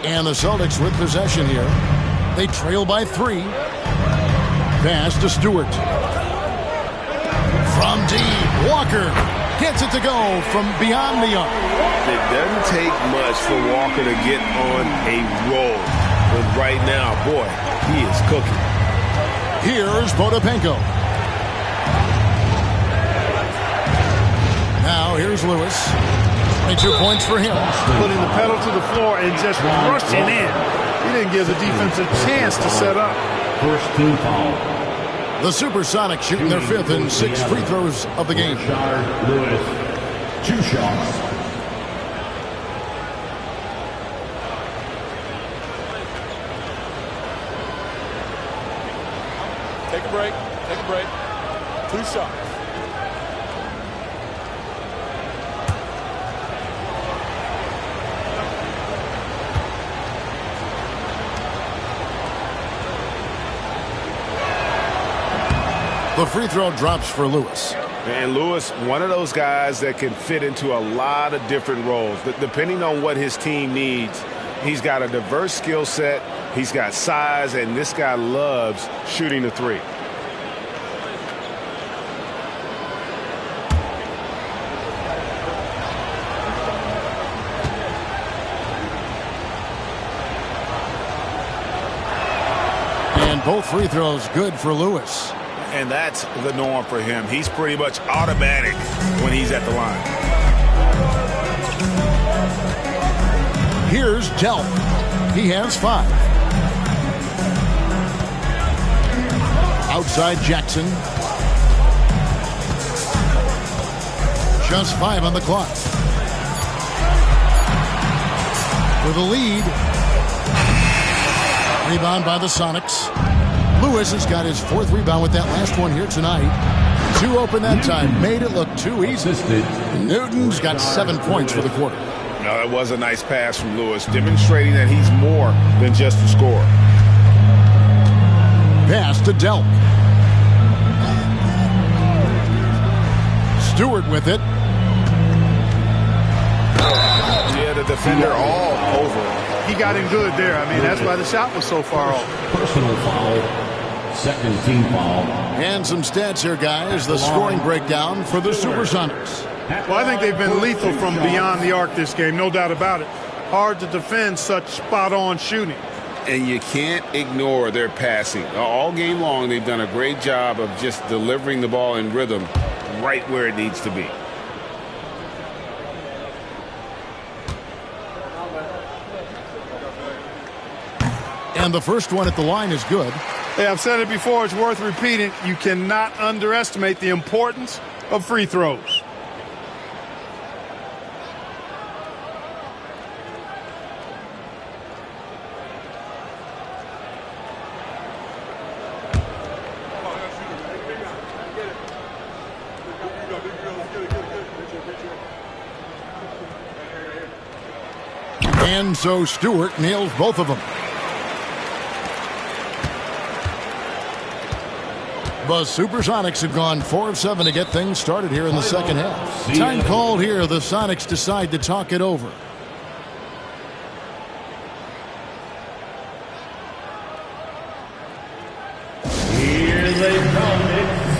And the Celtics with possession here. They trail by 3. Pass to Stewart. From deep, Walker gets it to go from beyond the arc. It doesn't take much for Walker to get on a roll. But right now, boy, he is cooking. Here's Potapenko. Now here's Lewis. 22 points for him. Putting the pedal to the floor and just rushing in. He didn't give the defense a chance to set up. First team foul. The Supersonics shooting their 5th and 6th free throws of the game. Lewis, 2 shots. Take a break. Take a break. 2 shots. The free throw drops for Lewis. And Lewis, one of those guys that can fit into a lot of different roles. Depending on what his team needs, he's got a diverse skill set. He's got size, and this guy loves shooting the 3. And both free throws good for Lewis. And that's the norm for him. He's pretty much automatic when he's at the line. Here's Delp. He has 5. Outside Jackson. Just 5 on the clock. For the lead. Rebound by the Sonics. Lewis has got his 4th rebound with that last one here tonight. 2 open that time. Made it look too easy. Newton's got 7 points for the quarter. No, that was a nice pass from Lewis, demonstrating that he's more than just a scorer. Pass to Delp. Stewart with it. Yeah, the defender all over. He got in good there. I mean, that's why the shot was so far off. Personal foul. Second team foul. And some stats here, guys. The scoring breakdown for the Supersonics. Well, I think they've been lethal from beyond the arc this game, no doubt about it. Hard to defend such spot-on shooting. And you can't ignore their passing. All game long, they've done a great job of just delivering the ball in rhythm right where it needs to be. And the first one at the line is good. Hey, I've said it before, it's worth repeating. You cannot underestimate the importance of free throws. And so Stewart nails both of them. The Supersonics have gone 4 of 7 to get things started here in the second half. Time called here. The Sonics decide to talk it over. Here they come. It's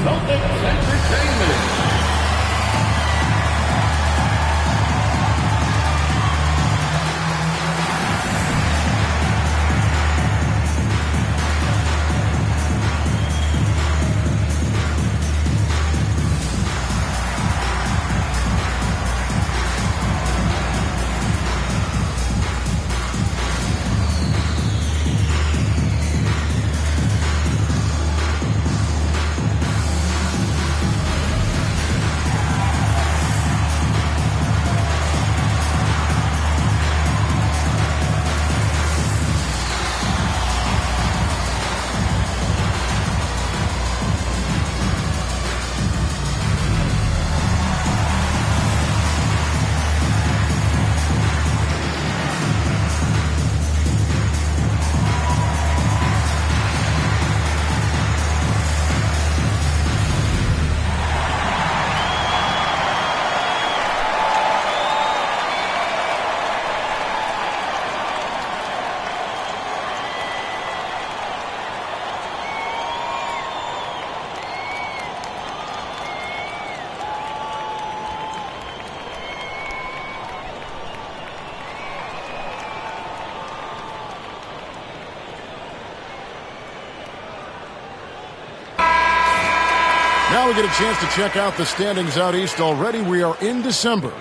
Now we get a chance to check out the standings out east. Already we are in December.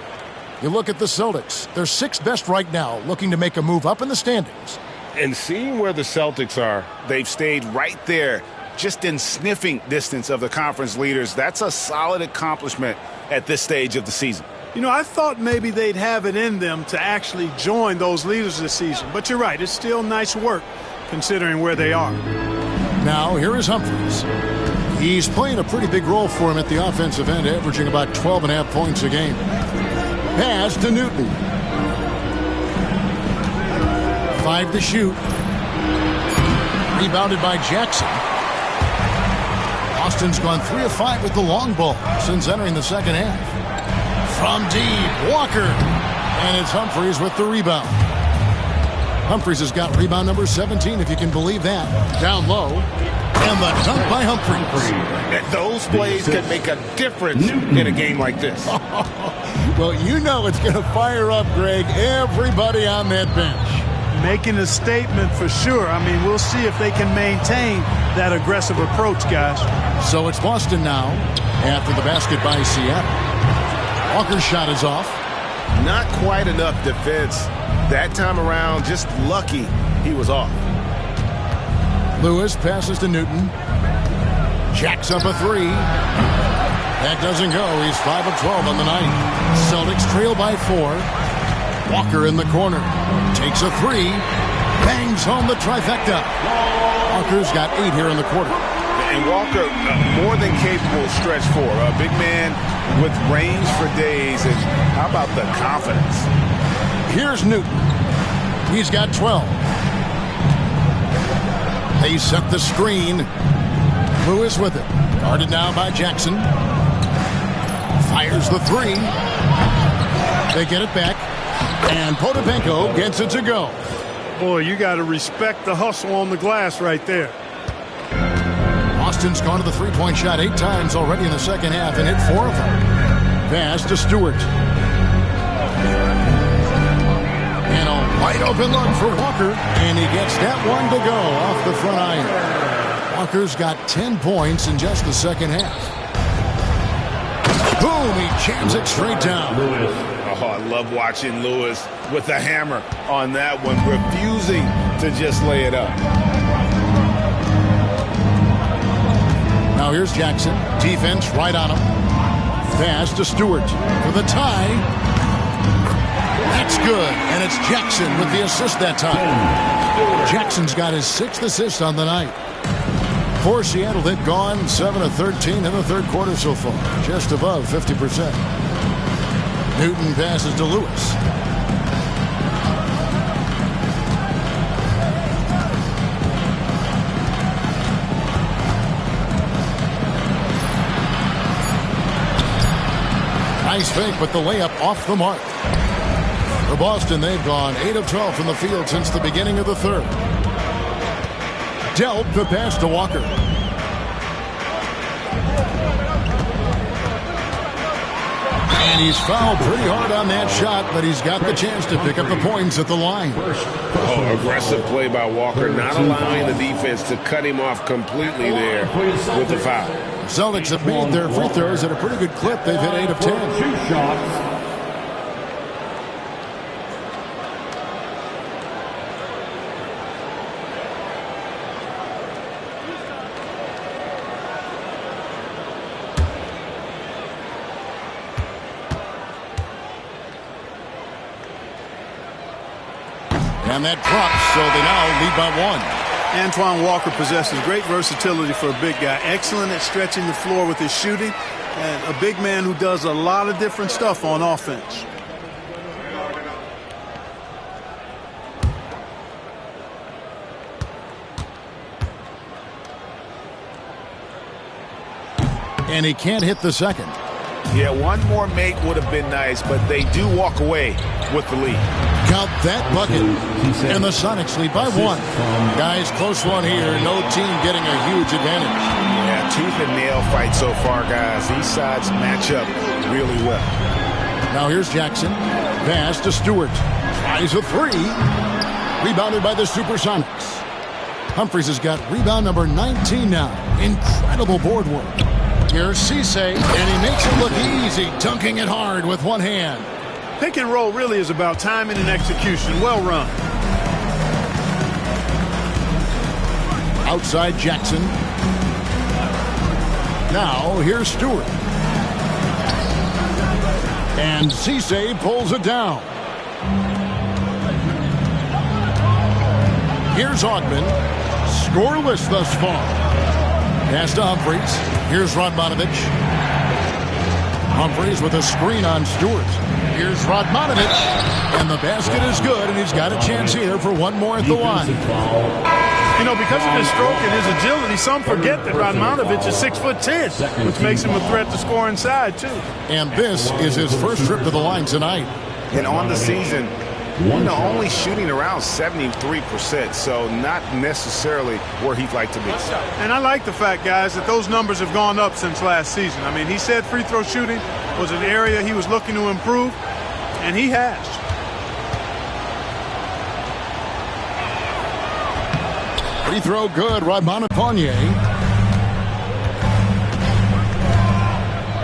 You look at the Celtics. They're sixth best right now, looking to make a move up in the standings. And seeing where the Celtics are, they've stayed right there, just in sniffing distance of the conference leaders. That's a solid accomplishment at this stage of the season. You know, I thought maybe they'd have it in them to actually join those leaders this season. But you're right, it's still nice work considering where they are. Now, here is Humphries. He's playing a pretty big role for him at the offensive end, averaging about 12.5 points a game. Pass to Newton. 5 to shoot. Rebounded by Jackson. Austin's gone 3 of 5 with the long ball since entering the second half. From deep, Walker. And it's Humphries with the rebound. Humphries has got rebound number 17, if you can believe that. Down low. And the dunk by Humphries. Those plays can make a difference in a game like this. Well, you know it's going to fire up, Greg, everybody on that bench. Making a statement for sure. I mean, we'll see if they can maintain that aggressive approach, guys. So it's Boston now after the basket by Seattle. Walker's shot is off. Not quite enough defense that time around. Just lucky he was off. Lewis passes to Newton. Jacks up a 3. That doesn't go. He's 5 of 12 on the night. Celtics trail by 4. Walker in the corner. Takes a 3. Bangs home the trifecta. Walker's got 8 here in the quarter. And Walker, more than capable stretch 4. A big man with range for days. And how about the confidence? Here's Newton. He's got 12. They set the screen. Lewis with it. Guarded now by Jackson. Fires the 3. They get it back. And Potapenko gets it to go. Boy, you got to respect the hustle on the glass right there. Austin's gone to the three-point shot 8 times already in the second half and hit 4 of them. Pass to Stewart. And a wide open look for Walker. And he gets that one to go off the front iron. Walker's got 10 points in just the second half. Boom! He jams it straight down. Oh, I love watching Lewis with the hammer on that one, refusing to just lay it up. Now here's Jackson. Defense right on him. Pass to Stewart for the tie. That's good. And it's Jackson with the assist that time. Jackson's got his 6th assist on the night. For Seattle, they've gone 7 of 13 in the third quarter so far. Just above 50%. Newton passes to Lewis. Nice fake, but the layup off the mark. For Boston, they've gone 8 of 12 from the field since the beginning of the third. Dealt the pass to Walker. And he's fouled pretty hard on that shot, but he's got the chance to pick up the points at the line. Oh, aggressive play by Walker, not allowing the defense to cut him off completely there with the foul. Celtics have made their free throws at a pretty good clip. They've hit 8 of 10. And that drops, so they now lead by 1. Antoine Walker possesses great versatility for a big guy. Excellent at stretching the floor with his shooting. And a big man who does a lot of different stuff on offense. And he can't hit the second. Yeah, one more make would have been nice, but they do walk away with the lead. Count that bucket. And the Sonics lead by 1. Guys, close one here. No team getting a huge advantage. Yeah, tooth and nail fight so far, guys. These sides match up really well. Now here's Jackson. Pass to Stewart. Tries a 3. Rebounded by the Supersonics. Humphries has got rebound number 19 now. Incredible board work. Here's Cisse, and he makes it look easy, dunking it hard with one hand. Pick and roll really is about timing and execution. Well run. Outside Jackson. Now here's Stewart. And Cisse pulls it down. Here's Ogman. Scoreless thus far. Pass to Humphries. Here's Radmanovich. Humphries with a screen on Stewart. Here's Radmanovich. And the basket is good, and he's got a chance here for one more at the line. You know, because of his stroke and his agility, some forget that Radmanovich is 6'10", which makes him a threat to score inside, too. And this is his first trip to the line tonight. And on the season, only shooting around 73%, so not necessarily where he'd like to be. And I like the fact, guys, that those numbers have gone up since last season. I mean, he said free throw shooting was an area he was looking to improve, and he has. Free throw good. Radmanovich.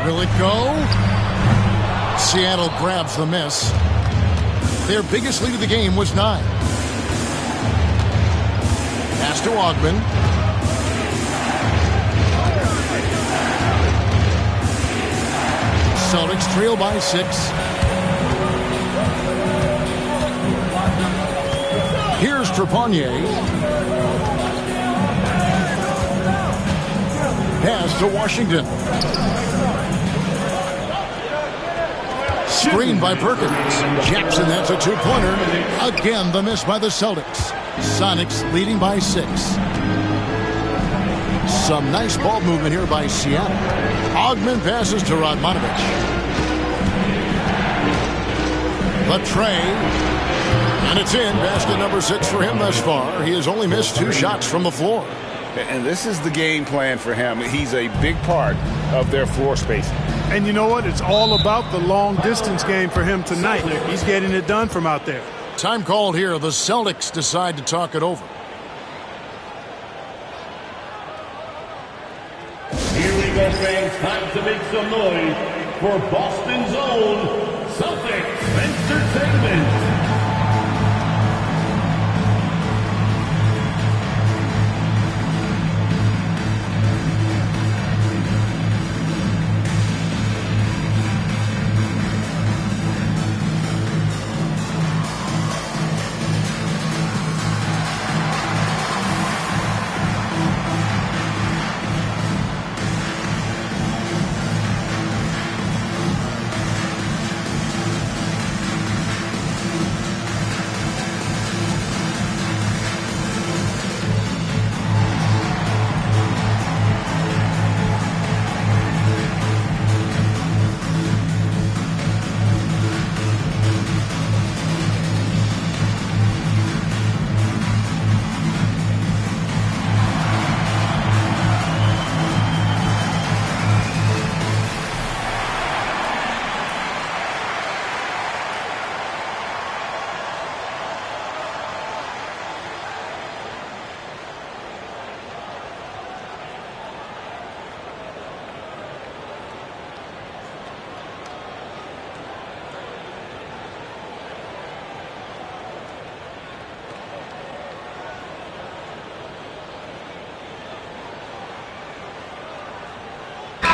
Will it go? Seattle grabs the miss. Their biggest lead of the game was 9. Pass to Ogman. Celtics trail by 6. Here's Trepanier. Pass to Washington. Screen by Perkins. Jackson, that's a two-pointer. Again, the miss by the Celtics. Sonics leading by 6. Some nice ball movement here by Seattle. Ogman passes to Radmanovich. The tray. And it's in. Basket number 6 for him thus far. He has only missed 2 shots from the floor. And this is the game plan for him. He's a big part of their floor spacing. And you know what? It's all about the long-distance game for him tonight. He's getting it done from out there. Time called here. The Celtics decide to talk it over. Here we go, fans. Time to make some noise for Boston's own Celtics Entertainment.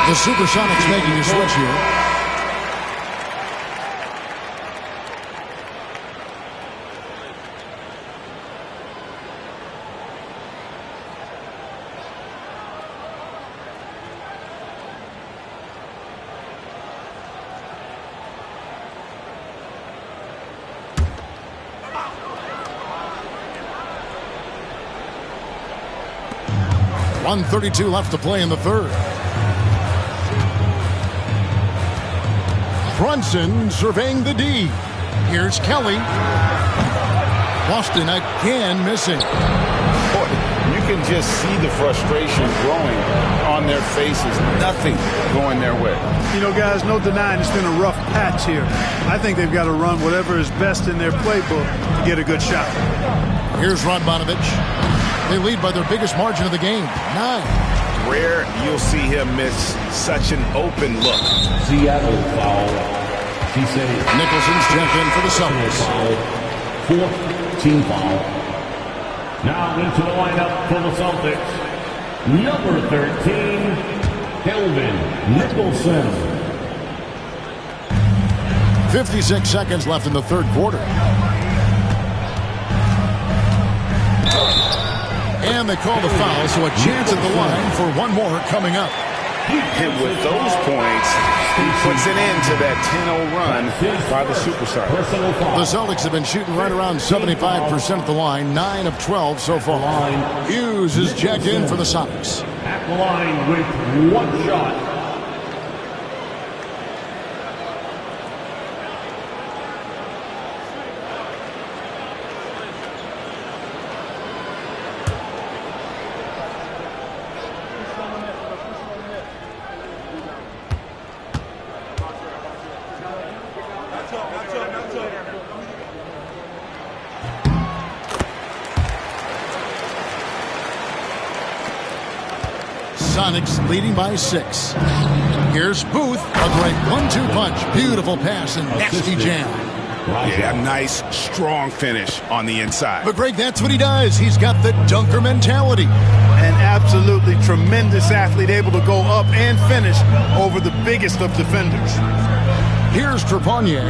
The Supersonics making a switch here. .132 left to play in the third. Brunson surveying the D. Here's Kelly. Boston again missing. Boy, you can just see the frustration growing on their faces. Nothing going their way. You know, guys, no denying it's been a rough patch here. I think they've got to run whatever is best in their playbook to get a good shot. Here's Radmanovich. They lead by their biggest margin of the game, 9. rare you'll see him miss such an open look. Seattle foul. She said Nicholson's check in for the Celtics. Fourth team foul. Now into the lineup for the Celtics. Number 13, Kelvin Nicholson. 56 seconds left in the third quarter. And they call the foul, so a chance at the line for one more coming up. And with those points, he puts an end to that 10-0 run by the Supersonics. The Celtics have been shooting right around 75% at the line, 9 of 12 so far. Hughes is checked in for the Sonics. At the line with one shot. Sonics leading by 6. Here's Booth, a great 1-2 punch. Beautiful pass and nasty jam. Yeah, nice, strong finish on the inside. But Greg, that's what he does. He's got the dunker mentality. An absolutely tremendous athlete, able to go up and finish over the biggest of defenders. Here's Trepanier.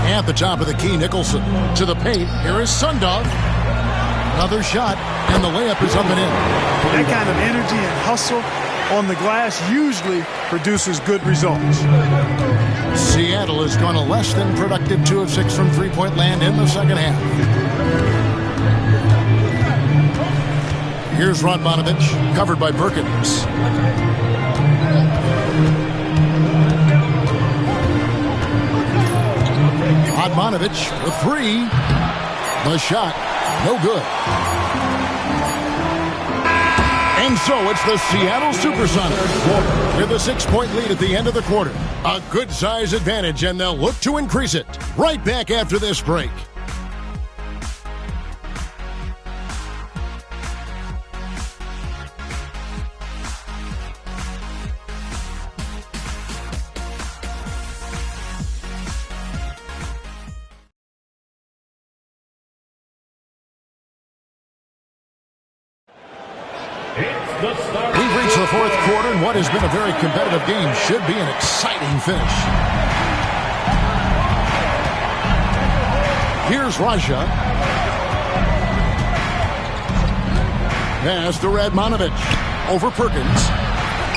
At the top of the key, Nicholson. To the paint, here is Sundog. Another shot, and the layup is up and in. That kind of energy and hustle on the glass usually produces good results. Seattle has gone a less than productive 2 of 6 from three-point land in the second half. Here's Radmanovich, covered by Perkins. Radmanovich for 3. The shot, no good. And so it's the Seattle Supersonics with a 6-point lead at the end of the quarter. A good size advantage, and they'll look to increase it. Right back after this break. We've reached the fourth quarter, and what has been a very competitive game should be an exciting finish. Here's Raja. Pass to Radmanovich. Over Perkins.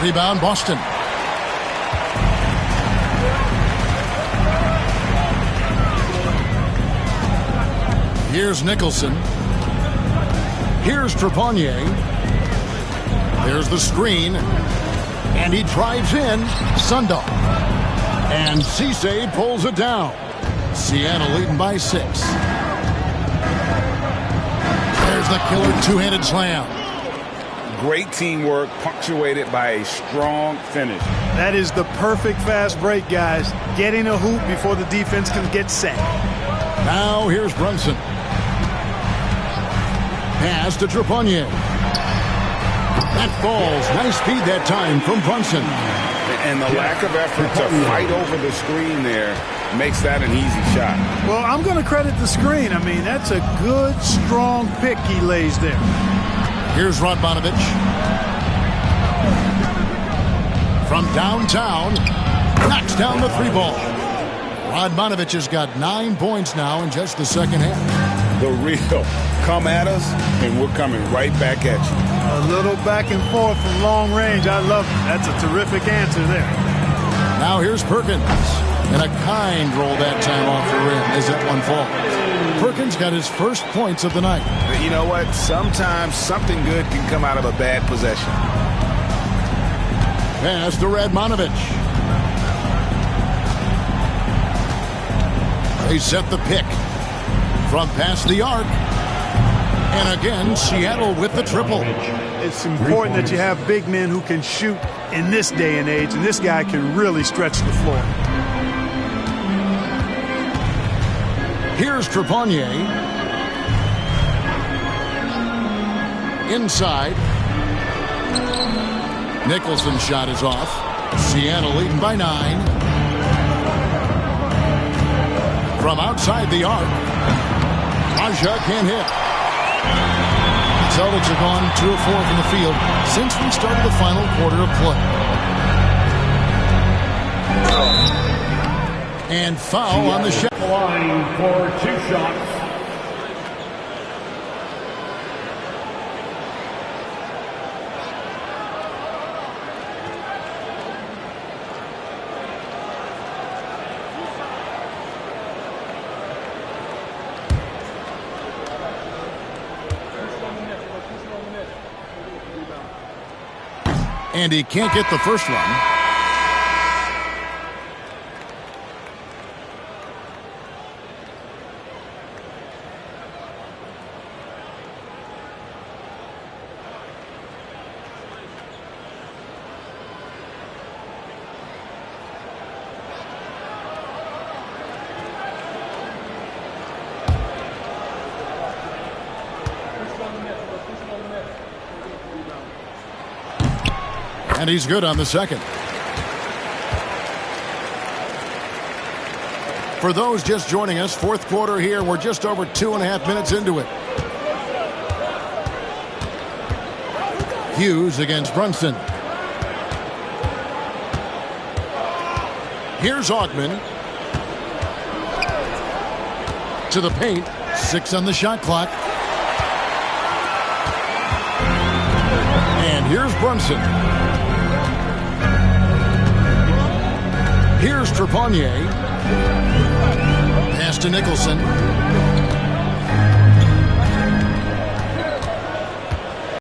Rebound Boston. Here's Nicholson. Here's Trepanier. There's the screen, and he drives in. Sundog. And Cisse pulls it down. Seattle leading by 6. There's the killer two-handed slam. Great teamwork, punctuated by a strong finish. That is the perfect fast break, guys. Getting a hoop before the defense can get set. Now here's Brunson. Pass to Trepanier. That falls. Nice feed that time from Brunson. And the lack of effort to fight over the screen there makes that an easy shot. Well, I'm going to credit the screen. I mean, that's a good, strong pick he lays there. Here's Radmanovich. From downtown, knocks down the 3 ball. Radmanovich has got 9 points now in just the second half. The real come at us, and we're coming right back at you. A little back and forth from long range. I love it. That's a terrific answer there. Now here's Perkins. And a kind roll that time off the rim as that one falls. Perkins got his first points of the night. But you know what? Sometimes something good can come out of a bad possession. Pass to Radmanovich. They set the pick. From past the arc. And again, Seattle with the triple. It's important that you have big men who can shoot in this day and age, and this guy can really stretch the floor. Here's Trepanier. Inside. Nicholson's shot is off. Seattle leading by 9. From outside the arc, Aja can't hit. Celtics have gone 2 of 4 from the field since we started the final quarter of play. And foul on the shot. Line for 2 shots. And he can't get the first one. And he's good on the second. For those just joining us, fourth quarter here. We're just over 2.5 minutes into it. Hughes against Brunson. Here's Augman. To the paint. 6 on the shot clock. And here's Brunson. Here's Trepanier. Pass to Nicholson.